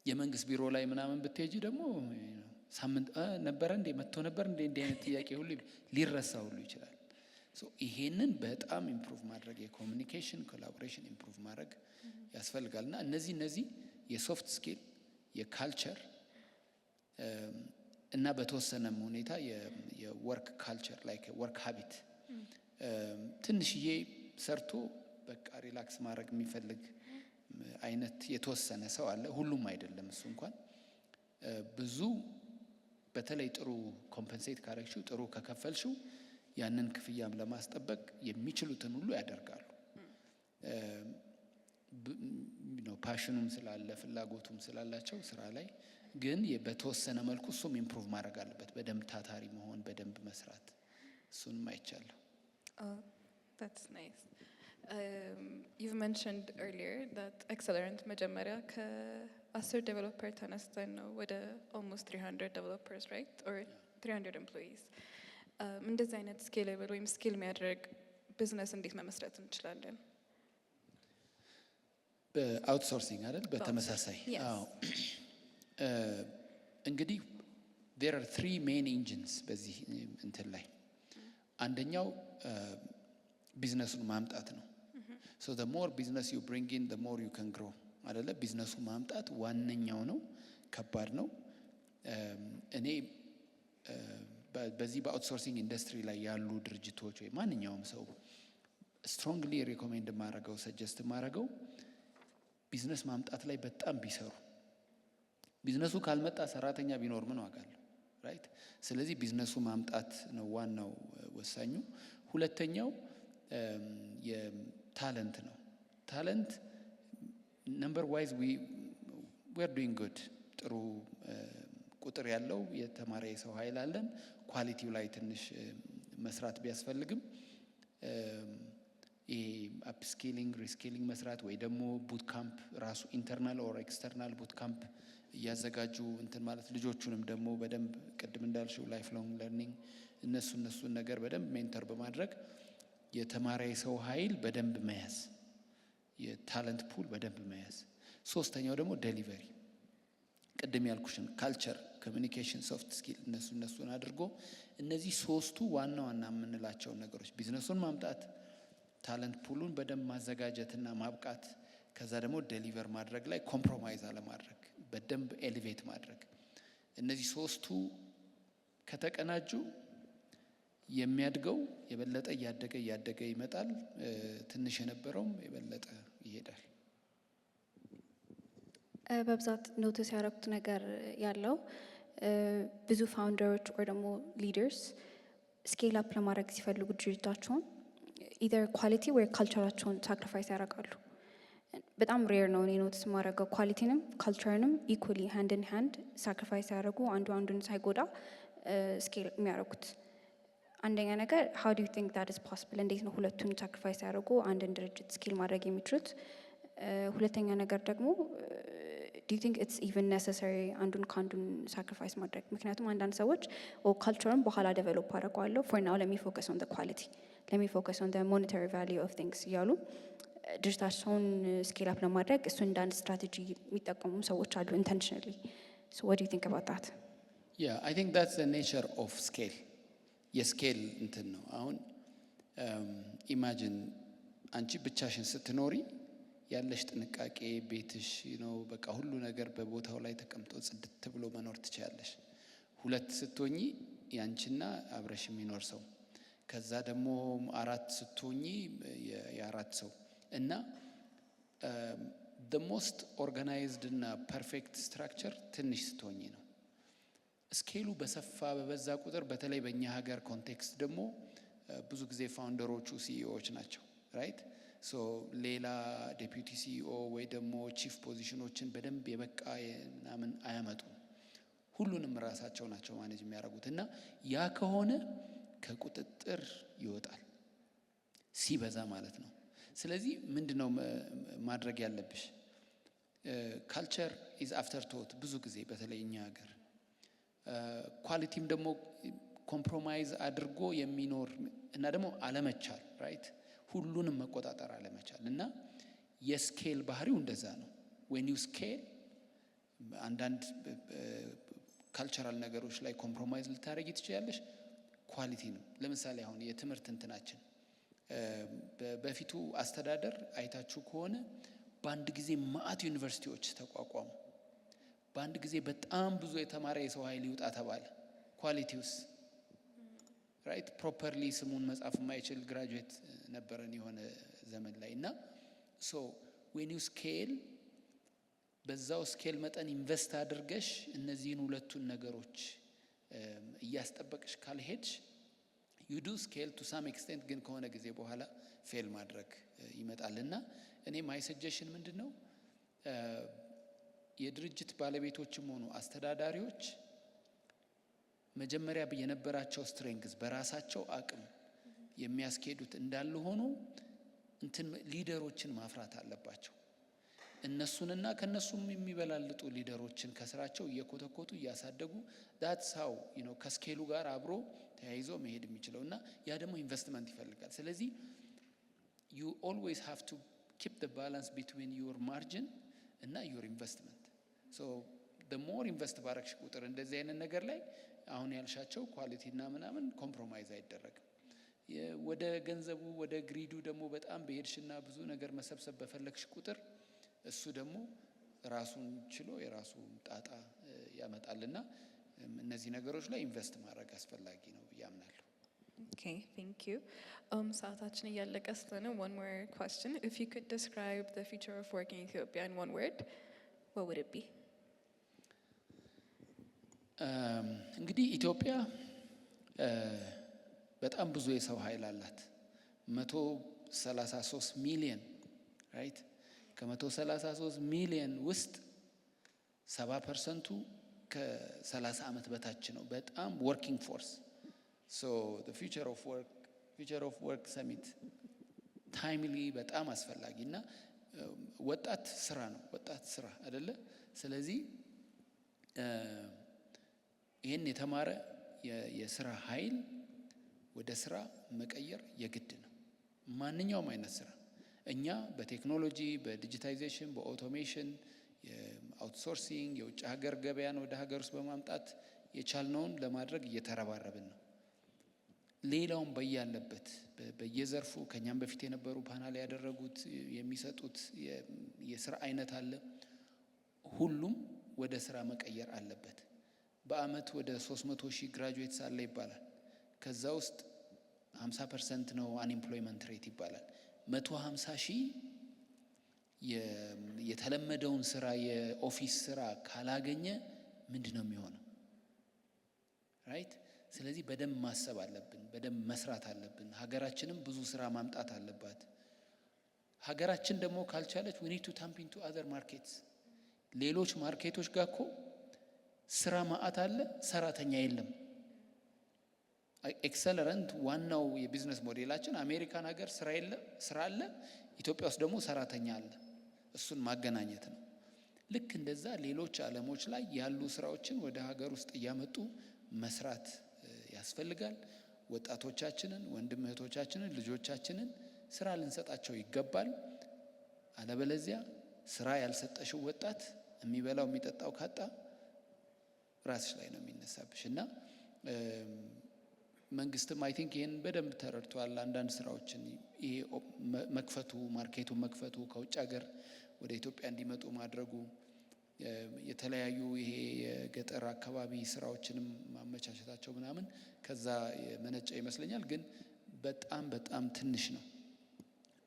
የመንግስት ቢሮ ላይ ምናምን ብትሄጂ ደግሞ ሳምንት ነበረ እንዴ መጥቶ ነበር እንዴ እንዲህ አይነት ጥያቄ ሁሉ ሊረሳ ሁሉ ይችላል። ይሄንን በጣም ኢምፕሩቭ ማድረግ የኮሚኒኬሽን ኮላቦሬሽን ኢምፕሩቭ ማድረግ ያስፈልጋል። እና እነዚህ የሶፍት ስኪል የካልቸር እና በተወሰነም ሁኔታ የወርክ ካልቸር ላይክ ወርክ ሃቢት ትንሽዬ ሰርቶ በቃ ሪላክስ ማድረግ የሚፈልግ አይነት የተወሰነ ሰው አለ። ሁሉም አይደለም። እሱ እንኳን ብዙ በተለይ ጥሩ ኮምፐንሴት ካረግሽው ጥሩ ከከፈልሽው ያንን ክፍያም ለማስጠበቅ የሚችሉትን ሁሉ ያደርጋሉ። ፓሽኑም ስላለ ፍላጎቱም ስላላቸው ስራ ላይ ግን በተወሰነ መልኩ እሱም ኢምፕሩቭ ማድረግ አለበት። በደንብ ታታሪ መሆን፣ በደንብ መስራት እሱንም አይቻለሁ። That's nice. You've mentioned earlier that Accelerant መጀመሪያ ከ10 ዴቨሎፐር ተነስተን ነው ወደ almost 300 developers, right? Or 300 employees. እንደዚህ አይነት ስኬሌብል ወይም ስኬል የሚያደርግ ቢዝነስ እንዴት መመስረት እንችላለን? በአውትሶርሲንግ አይደል? በተመሳሳይ አዎ። እንግዲህ there are 3 main engines በዚህ እንትን ላይ። አንደኛው ቢዝነሱን ማምጣት ነው። so the more business you bring in the more you can grow አይደለ? ቢዝነሱ ማምጣት ዋነኛው ነው። ከባድ ነው። እኔ በዚህ በአውትሶርሲንግ ኢንዱስትሪ ላይ ያሉ ድርጅቶች ወይ ማንኛውም ሰው ስትሮንግሊ ሪኮሜንድ ማድረገው ሰጀስት ማድረገው ቢዝነስ ማምጣት ላይ በጣም ቢሰሩ። ቢዝነሱ ካልመጣ ሰራተኛ ቢኖር ምን ዋጋ አለው? ራይት። ስለዚህ ቢዝነሱ ማምጣት ነው ዋናው ወሳኙ። ሁለተኛው የታለንት ነው። ታለንት ነምበር ዋይዝ we are doing good። ጥሩ ቁጥር ያለው የተማረ የሰው ኃይል አለን። ኳሊቲው ላይ ትንሽ መስራት ቢያስፈልግም አፕስኬሊንግ ሪስኬሊንግ መስራት ወይ ደግሞ ቡት ካምፕ ራሱ ኢንተርናል ኦር ኤክስተርናል ቡት ካምፕ እያዘጋጁ እንትን ማለት ልጆቹንም ደግሞ በደንብ ቅድም እንዳልሽው ላይፍ ሎንግ ለርኒንግ እነሱን ነገር በደንብ ሜንተር በማድረግ የተማረ የሰው ኃይል በደንብ መያዝ፣ የታለንት ፑል በደንብ መያዝ። ሶስተኛው ደግሞ ዴሊቨሪ ቅድም ያልኩሽን ካልቸር፣ ኮሚኒኬሽን፣ ሶፍት ስኪል እነሱን አድርጎ እነዚህ ሶስቱ ዋና ዋና የምንላቸውን ነገሮች ቢዝነሱን ማምጣት፣ ታለንት ፑሉን በደንብ ማዘጋጀትና ማብቃት፣ ከዛ ደግሞ ዴሊቨር ማድረግ ላይ ኮምፕሮማይዝ አለማድረግ፣ በደንብ ኤሊቬት ማድረግ። እነዚህ ሶስቱ ከተቀናጁ የሚያድገው የበለጠ እያደገ ይመጣል። ትንሽ የነበረውም የበለጠ ይሄዳል። በብዛት ኖቲስ ያደረኩት ነገር ያለው ብዙ ፋውንደሮች ወይ ደግሞ ሊደርስ ስኬል አፕ ለማድረግ ሲፈልጉ ድርጅታቸውን ኢዘር ኳሊቲ ወይ ካልቸራቸውን ሳክሪፋይስ ያደርጋሉ። በጣም ሬር ነው እኔ ኖቲስ የማደርገው ኳሊቲንም ካልቸርንም ኢኩሊ ሃንድ ኢን ሃንድ ሳክሪፋይስ ያደርጉ አንዱን ሳይጎዳ ስኬል የሚያደርጉት። አንደኛ ነገር how do you think that is possible? እንዴት ነው ሁለቱን ሳክሪፋይስ ያደርጉ አንድን ድርጅት ስኬል ማድረግ የሚችሉት? ሁለተኛ ነገር ደግሞ do you think it's even necessary አንዱን ከአንዱን ሳክሪፋይስ ማድረግ? ምክንያቱም አንዳንድ ሰዎች ካልቸርን በኋላ ዴቨሎፕ አደርገዋለሁ for now let me focus on the quality, let me focus on the monetary value of things እያሉ ድርጅታቸውን ስኬል አፕ ለማድረግ እሱ እንደ አንድ ስትራቴጂ የሚጠቀሙ ሰዎች አሉ intentionally. So what do you think about that? Yeah, I think that's the nature of scale. የስኬል እንትን ነው። አሁን ኢማጂን አንቺ ብቻሽን ስትኖሪ ያለሽ ጥንቃቄ ቤትሽ ነው በቃ ሁሉ ነገር በቦታው ላይ ተቀምጦ ጽድት ብሎ መኖር ትችያለሽ። ሁለት ስትሆኚ ያንቺና አብረሽ የሚኖር ሰው፣ ከዛ ደግሞ አራት ስትሆኚ የአራት ሰው እና the most organized እና perfect structure ትንሽ ስትሆኚ ነው። ስኬሉ በሰፋ በበዛ ቁጥር በተለይ በእኛ ሀገር ኮንቴክስት ደግሞ ብዙ ጊዜ ፋውንደሮቹ ሲኢኦዎች ናቸው ራይት። ሶ ሌላ ዴፒዩቲ ሲኢኦ ወይ ደግሞ ቺፍ ፖዚሽኖችን በደንብ የበቃ ምናምን አያመጡም። ሁሉንም ራሳቸው ናቸው ማኔጅ የሚያደርጉት እና ያ ከሆነ ከቁጥጥር ይወጣል ሲበዛ ማለት ነው። ስለዚህ ምንድነው ማድረግ ያለብሽ? ካልቸር ኢዝ አፍተር ቶት ብዙ ጊዜ በተለይ እኛ ሀገር ኳሊቲም ደግሞ ኮምፕሮማይዝ አድርጎ የሚኖር እና ደግሞ አለመቻል ራይት፣ ሁሉንም መቆጣጠር አለመቻል እና የስኬል ባህሪው እንደዛ ነው። ዌን ዩ ስኬል አንዳንድ ካልቸራል ነገሮች ላይ ኮምፕሮማይዝ ልታደርጊ ትችላለሽ። ኳሊቲ ነው። ለምሳሌ አሁን የትምህርት እንትናችን በፊቱ አስተዳደር አይታችሁ ከሆነ በአንድ ጊዜ ማአት ዩኒቨርሲቲዎች ተቋቋሙ። በአንድ ጊዜ በጣም ብዙ የተማረ የሰው ኃይል ይውጣ ተባለ። ኳሊቲውስ ራይት ፕሮፐርሊ ስሙን መጻፍ የማይችል ግራጁዌት ነበረን የሆነ ዘመን ላይ እና ሶ ዌን ዩ ስኬል በዛው ስኬል መጠን ኢንቨስት አድርገሽ እነዚህን ሁለቱን ነገሮች እያስጠበቅሽ ካልሄድሽ ዩ ዱ ስኬል ቱ ሳም ኤክስቴንት፣ ግን ከሆነ ጊዜ በኋላ ፌል ማድረግ ይመጣልና እኔ ማይ ሰጀሽን ምንድነው የድርጅት ባለቤቶችም ሆኑ አስተዳዳሪዎች መጀመሪያ የነበራቸው ስትሬንግዝ በራሳቸው አቅም የሚያስኬዱት እንዳሉ ሆኖ እንትን ሊደሮችን ማፍራት አለባቸው። እነሱንና ከነሱም የሚበላልጡ ሊደሮችን ከስራቸው እየኮተኮቱ እያሳደጉ that's how ከስኬሉ ጋር አብሮ ተያይዞ መሄድ የሚችለው እና ያ ደግሞ ኢንቨስትመንት ይፈልጋል። ስለዚህ you always have to keep the balance between your margin እና your investment. so the more invest ባረክሽ ቁጥር እንደዚህ አይነት ነገር ላይ አሁን ያልሻቸው ኳሊቲ እና ምናምን ኮምፕሮማይዝ አይደረግም። ወደ ገንዘቡ ወደ ግሪዱ ደግሞ በጣም በሄድሽና ብዙ ነገር መሰብሰብ በፈለግሽ ቁጥር እሱ ደግሞ ራሱን ችሎ የራሱ ጣጣ ያመጣልና እነዚህ ነገሮች ላይ ኢንቨስት ማድረግ አስፈላጊ ነው ብዬ አምናለሁ። Okay, thank you. ሰዓታችን እያለቀ ስለሆነ one more question. If you could describe the future of work in Ethiopia in one word, what would it be? እንግዲህ ኢትዮጵያ በጣም ብዙ የሰው ኃይል አላት። 133 ሚሊዮን ራይት። ከ133 ሚሊዮን ውስጥ 70% ከ30 ዓመት በታች ነው። በጣም ወርኪንግ ፎርስ። so the future of work summit ታይምሊ በጣም አስፈላጊ እና ወጣት ስራ ነው። ወጣት ስራ አይደለ? ስለዚህ ይህን የተማረ የስራ ኃይል ወደ ስራ መቀየር የግድ ነው። ማንኛውም አይነት ስራ እኛ በቴክኖሎጂ በዲጂታይዜሽን በኦቶሜሽን የአውትሶርሲንግ የውጭ ሀገር ገበያን ወደ ሀገር ውስጥ በማምጣት የቻልነውን ለማድረግ እየተረባረብን ነው። ሌላውም በያለበት በየዘርፉ ከኛም በፊት የነበሩ ፓናል ያደረጉት የሚሰጡት የስራ አይነት አለ። ሁሉም ወደ ስራ መቀየር አለበት። በአመት ወደ 300,000 ግራጁዌትስ አለ ይባላል። ከዛ ውስጥ 50% ነው አንኤምፕሎይመንት ሬት ይባላል። 150,000 የተለመደውን ስራ የኦፊስ ስራ ካላገኘ ምንድነው የሚሆነው? ራይት። ስለዚህ በደንብ ማሰብ አለብን፣ በደንብ መስራት አለብን። ሀገራችንም ብዙ ስራ ማምጣት አለባት። ሀገራችን ደግሞ ካልቻለች we need to tap into other markets። ሌሎች ማርኬቶች ጋር እኮ ስራ ማአት አለ፣ ሰራተኛ የለም። ኤክሰለረንት ዋናው የቢዝነስ ሞዴላችን አሜሪካን ሀገር ስራ የለም፣ ስራ አለ። ኢትዮጵያ ውስጥ ደግሞ ሰራተኛ አለ። እሱን ማገናኘት ነው። ልክ እንደዛ ሌሎች ዓለሞች ላይ ያሉ ስራዎችን ወደ ሀገር ውስጥ እያመጡ መስራት ያስፈልጋል። ወጣቶቻችንን፣ ወንድም እህቶቻችንን፣ ልጆቻችንን ስራ ልንሰጣቸው ይገባል። አለበለዚያ ስራ ያልሰጠሽው ወጣት የሚበላው የሚጠጣው ካጣ ራስሽ ላይ ነው የሚነሳብሽ እና መንግስትም አይ ቲንክ ይሄን በደንብ ተረድቷል። አንዳንድ ስራዎችን ይሄ መክፈቱ ማርኬቱን መክፈቱ ከውጭ ሀገር ወደ ኢትዮጵያ እንዲመጡ ማድረጉ የተለያዩ ይሄ የገጠር አካባቢ ስራዎችንም ማመቻቸታቸው ምናምን ከዛ የመነጨ ይመስለኛል። ግን በጣም በጣም ትንሽ ነው፣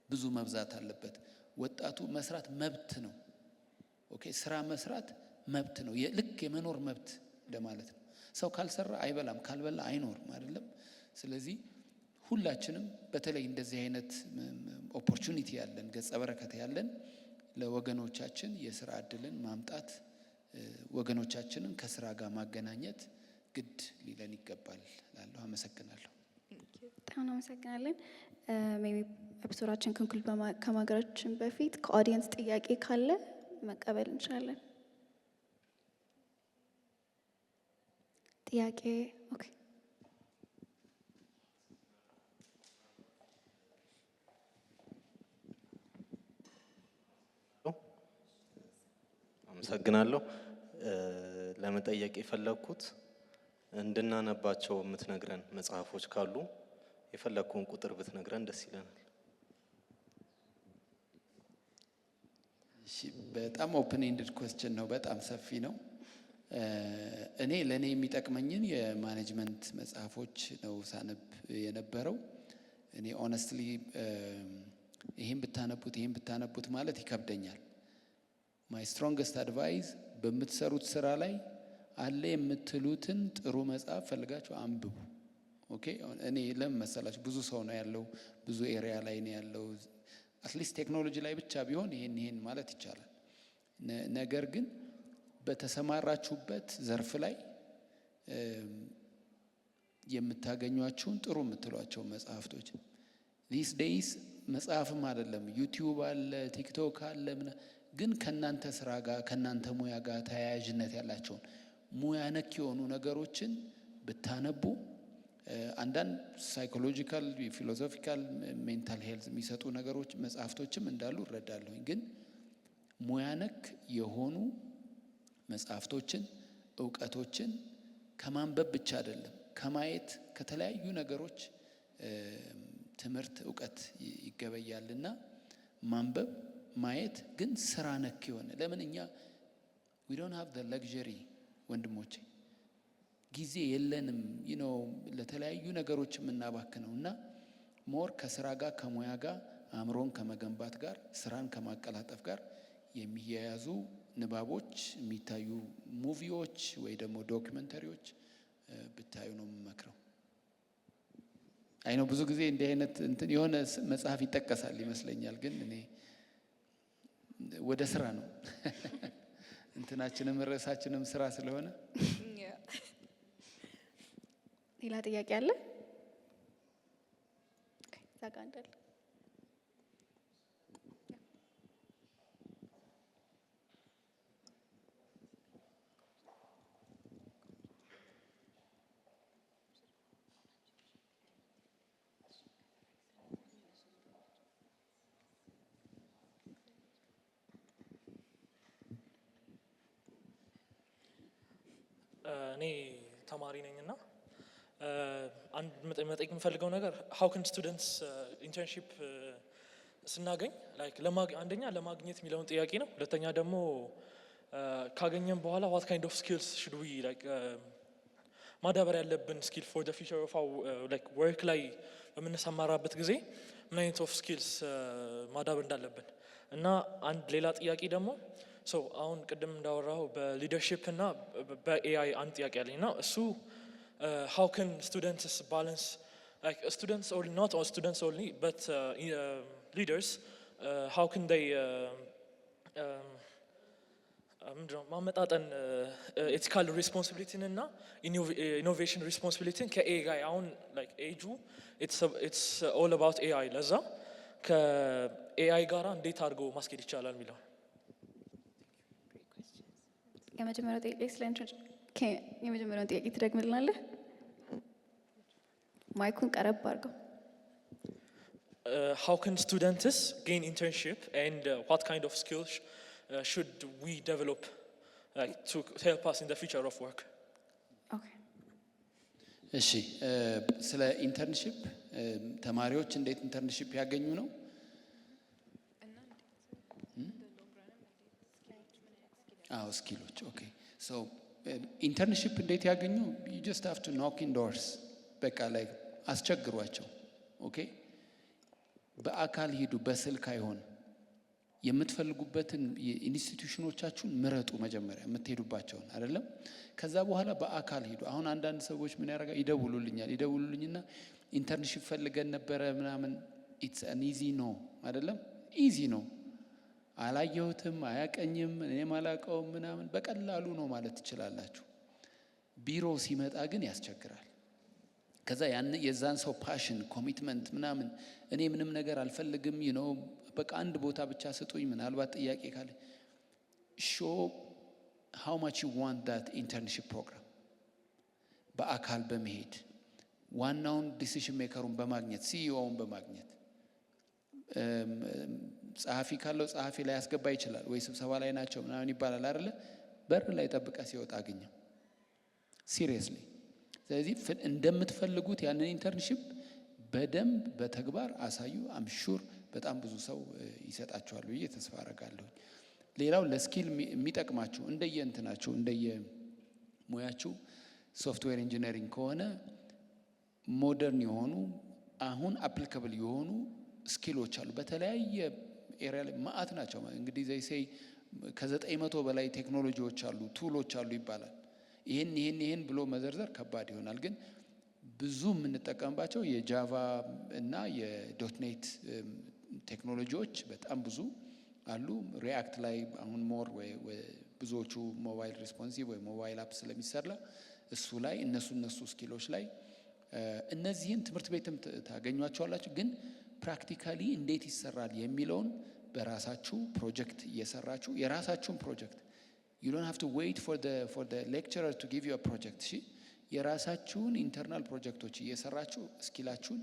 ብዙ መብዛት አለበት። ወጣቱ መስራት መብት ነው። ኦኬ፣ ስራ መስራት መብት ነው። ልክ የመኖር መብት እንደማለት ነው። ሰው ካልሰራ አይበላም፣ ካልበላ አይኖርም አይደለም። ስለዚህ ሁላችንም በተለይ እንደዚህ አይነት ኦፖርቹኒቲ ያለን ገጸ በረከት ያለን ለወገኖቻችን የስራ እድልን ማምጣት ወገኖቻችንን ከስራ ጋር ማገናኘት ግድ ሊለን ይገባል እላለሁ። አመሰግናለሁ። በጣም አመሰግናለን። ሜቢ ኤፒሶዳችን ኮንክሉድ ከማድረጋችን በፊት ከኦዲየንስ ጥያቄ ካለ መቀበል እንችላለን። ጥያቄ? ኦኬ። አመሰግናለሁ። ለመጠየቅ የፈለኩት እንድናነባቸው የምትነግረን መጽሐፎች ካሉ የፈለኩን ቁጥር ብትነግረን ደስ ይለናል። በጣም ኦፕን ኤንድድ ኩዌስችን ነው። በጣም ሰፊ ነው። እኔ ለእኔ የሚጠቅመኝን የማኔጅመንት መጽሐፎች ነው ሳነብ የነበረው። እኔ ኦነስትሊ ይህን ብታነቡት ማለት ይከብደኛል። ማይ ስትሮንግስት አድቫይስ በምትሰሩት ስራ ላይ አለ የምትሉትን ጥሩ መጽሐፍ ፈልጋችሁ አንብቡ። ኦኬ። እኔ ለምን መሰላችሁ ብዙ ሰው ነው ያለው፣ ብዙ ኤሪያ ላይ ነው ያለው። አትሊስት ቴክኖሎጂ ላይ ብቻ ቢሆን ይሄን ማለት ይቻላል። ነገር ግን በተሰማራችሁበት ዘርፍ ላይ የምታገኟቸውን ጥሩ የምትሏቸው መጽሐፍቶች ዲስ ዴይስ መጽሐፍም አይደለም ዩቲዩብ አለ፣ ቲክቶክ አለ፣ ግን ከናንተ ስራ ጋር ከናንተ ሙያ ጋር ተያያዥነት ያላቸውን ሙያ ነክ የሆኑ ነገሮችን ብታነቡ አንዳንድ ሳይኮሎጂካል፣ ፊሎሶፊካል፣ ሜንታል ሄልዝ የሚሰጡ ነገሮች መጽሐፍቶችም እንዳሉ እረዳለሁ። ግን ሙያ ነክ የሆኑ መጽሐፍቶችን እውቀቶችን ከማንበብ ብቻ አይደለም ከማየት ከተለያዩ ነገሮች ትምህርት እውቀት ይገበያልና ማንበብ ማየት ግን ስራ ነክ የሆነ ለምን እኛ we don't have the luxury ወንድሞቼ ጊዜ የለንም ለተለያዩ ነገሮች የምናባክነው እና ሞር ከስራ ጋር ከሙያ ጋር አእምሮን ከመገንባት ጋር ስራን ከማቀላጠፍ ጋር የሚያያዙ ንባቦች የሚታዩ ሙቪዎች ወይ ደግሞ ዶክመንተሪዎች ብታዩ ነው የምመክረው። አይኖ ብዙ ጊዜ እንዲህ አይነት የሆነ መጽሐፍ ይጠቀሳል ይመስለኛል፣ ግን እኔ ወደ ስራ ነው እንትናችንም ርዕሳችንም ስራ ስለሆነ። ሌላ ጥያቄ አለ? ኦኬ፣ ታጋንዳል። እኔ ተማሪ ነኝና አንድ መጠየቅ የምፈልገው ነገር how can students internship ስናገኝ አንደኛ ለማግኘት የሚለውን ጥያቄ ነው። ሁለተኛ ደግሞ ካገኘን በኋላ what kind of skills should we ማዳበር ያለብን skill for the future of our work ላይ በምንሰማራበት ጊዜ ምን አይነት of skills ማዳበር እንዳለብን እና አንድ ሌላ ጥያቄ ደግሞ አሁን ቅድም እንዳወራው በሊደርሺፕ እና በኤአይ አንድ ጥያቄ አለኝና እሱ how can students balance students or not all students only but leaders how can they ማመጣጠን ethical responsibility እና innovation responsibility ከኤአይ ጋር አሁን ኤጁ it's all about AI ለዛ ከኤአይ ጋራ እንዴት አድርጎ ማስኬድ ይቻላል የሚለው የመጀመሪያው ጥያቄ ትደግምልናለህ? ማይኩን ቀረብ አድርገው። How can students gain internship and what kind of skills should we develop to help us in the future of work? Okay. እሺ፣ ስለ ኢንተርንሺፕ ተማሪዎች እንዴት ኢንተርንሺፕ ያገኙ ነው? ስኪሎች። ኦኬ። ሶ ኢንተርንሺፕ እንዴት ያገኙ? you just have to knock in doors። በቃ አስቸግሯቸው። ኦኬ። በአካል ሂዱ፣ በስልክ አይሆን። የምትፈልጉበትን ኢንስቲትዩሽኖቻችሁን ምረጡ። መጀመሪያ የምትሄዱባቸውን አይደለም። ከዛ በኋላ በአካል ሄዱ። አሁን አንዳንድ ሰዎች ምን ያደርጋሉ? ይደውሉልኝና ኢንተርንሺፕ ፈልገን ነበረ ምናምን። ኢትስ አን ኢዚ ኖ አይደለም። ኢዚ ነው። አላየሁትም፣ አያቀኝም፣ እኔም አላቀውም ምናምን በቀላሉ ነው ማለት ትችላላችሁ። ቢሮ ሲመጣ ግን ያስቸግራል። ከዛ የዛን ሰው ፓሽን ኮሚትመንት ምናምን እኔ ምንም ነገር አልፈልግም በቃ አንድ ቦታ ብቻ ስጡኝ፣ ምናልባት ጥያቄ ካለ show how much you want that internship program። በአካል በመሄድ ዋናውን ዲሲሽን ሜከሩን በማግኘት ሲኢኦውን በማግኘት ጸሐፊ ካለው ጸሐፊ ላይ ያስገባ ይችላል ወይ ስብሰባ ላይ ናቸው ምናምን ይባላል አይደለ? በር ላይ ጠብቀ ሲወጣ አገኘው ሲሪየስሊ። ስለዚህ እንደምትፈልጉት ያንን ኢንተርንሺፕ በደንብ በተግባር አሳዩ። አም ሹር በጣም ብዙ ሰው ይሰጣችኋል ብዬ ተስፋ አደርጋለሁ። ሌላው ለስኪል የሚጠቅማችሁ እንደየእንትናችሁ እንደየሙያችሁ ሶፍትዌር ኢንጂነሪንግ ከሆነ ሞደርን የሆኑ አሁን አፕሊካብል የሆኑ ስኪሎች አሉ። በተለያየ ኤሪያ ላይ ማአት ናቸው። እንግዲህ ዘይሴይ ከ900 በላይ ቴክኖሎጂዎች አሉ፣ ቱሎች አሉ ይባላል። ይሄን ብሎ መዘርዘር ከባድ ይሆናል። ግን ብዙ የምንጠቀምባቸው የጃቫ እና የዶትኔት ቴክኖሎጂዎች በጣም ብዙ አሉ። ሪአክት ላይ አሁን ሞር ብዙዎቹ ሞባይል ሪስፖንሲቭ ወይ ሞባይል አፕ ስለሚሰራ እሱ ላይ እነሱ ስኪሎች ላይ እነዚህን ትምህርት ቤትም ታገኟቸዋላችሁ። ግን ፕራክቲካሊ እንዴት ይሰራል የሚለውን በራሳችሁ ፕሮጀክት እየሰራችሁ የራሳችሁን ፕሮጀክት you don't have to wait for the lecturer to give you a project። እሺ የራሳችሁን ኢንተርናል ፕሮጀክቶች እየሰራችሁ ስኪላችሁን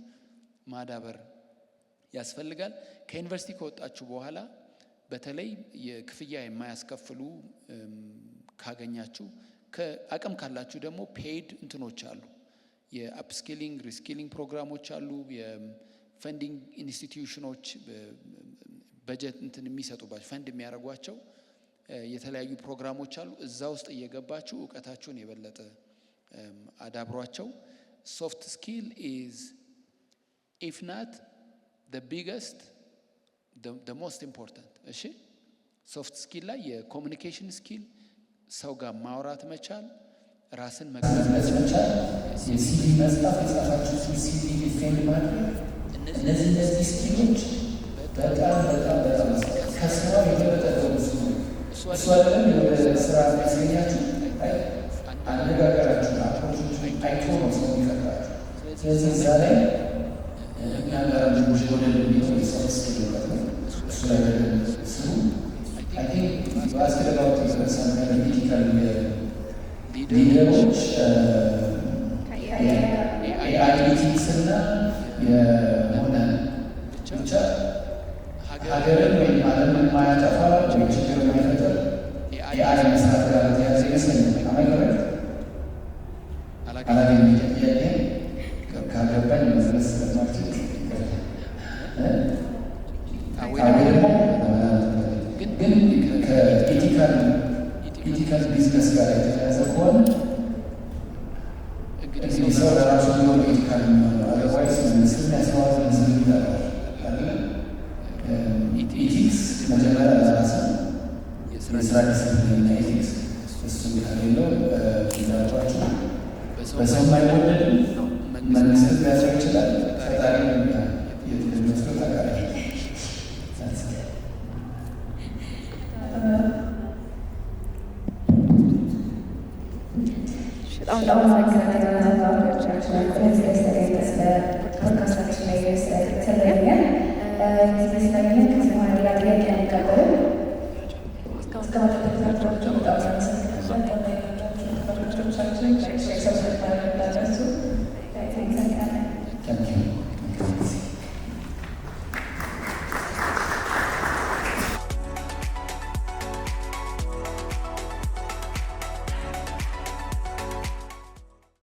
ማዳበር ያስፈልጋል። ከዩኒቨርሲቲ ከወጣችሁ በኋላ በተለይ የክፍያ የማያስከፍሉ ካገኛችሁ አቅም ካላችሁ ደግሞ ፔይድ እንትኖች አሉ። የአፕስኪሊንግ ሪስኪሊንግ ፕሮግራሞች አሉ። የፈንዲንግ ኢንስቲትዩሽኖች በጀት እንትን የሚሰጡባቸው ፈንድ የሚያደርጓቸው የተለያዩ ፕሮግራሞች አሉ። እዛ ውስጥ እየገባችሁ እውቀታችሁን የበለጠ አዳብሯቸው። ሶፍት ስኪል ኢዝ ኢፍ ናት the biggest the most important። እሺ ሶፍት ስኪል ላይ የኮሙኒኬሽን ስኪል፣ ሰው ጋር ማውራት መቻል፣ ራስን መግለጽ መቻል፣ የሲቪ መስራት፣ የጻፋችሁትን ሲቪ ዲፌንድ ማድረግ፣ እነዚህ ስኪሎች በጣም ከስራ የተበጠጠሩ እሱ አይደለም ወደ ስራ ያስገኛችሁ አነጋገራችሁ አፕሮቾቹ አይቶ ነው ሰው የሚፈጥራችሁ። ስለዚህ እዛ ላይ እናንተራጅ ወደ ለሚለው የሶፍት ስኪል ነው። እሱ ላይ ስሩ። አይ ቲንክ ባስከዳው ተሰሰነ ፖለቲካል ሊደሮች የአይቲክስ እና የሆነ ብቻ ሀገርን ወይም ዓለምን የማያጠፋ ወይ ችግር የማይፈጥር የአይ መስራት ጋር ተያዘ ይመስለኛል። አመለከት አላገኝ ጥያቄ ካገባኝ መዝለስ ስለማችሁ ግን ከኢቲካል ቢዝነስ ጋር የተያዘ ከሆነ እንግዲህ ሰው ለራሱ ሊሆን ኢቲካል የሚሆነው አለዋይስ ምስል ያስዋዝ ምስል ይላል። ኢቲክስ መጀመሪያ ለራሱ የስራ ዲስፕሊንና ኢቲክስ እሱ ከሌለው እንዳልኳቸው በሰው የማይወደድ መንግስት ሊያሰው ይችላል። ፈጣሪ የሚመስለው ተቃራኒ Thank you.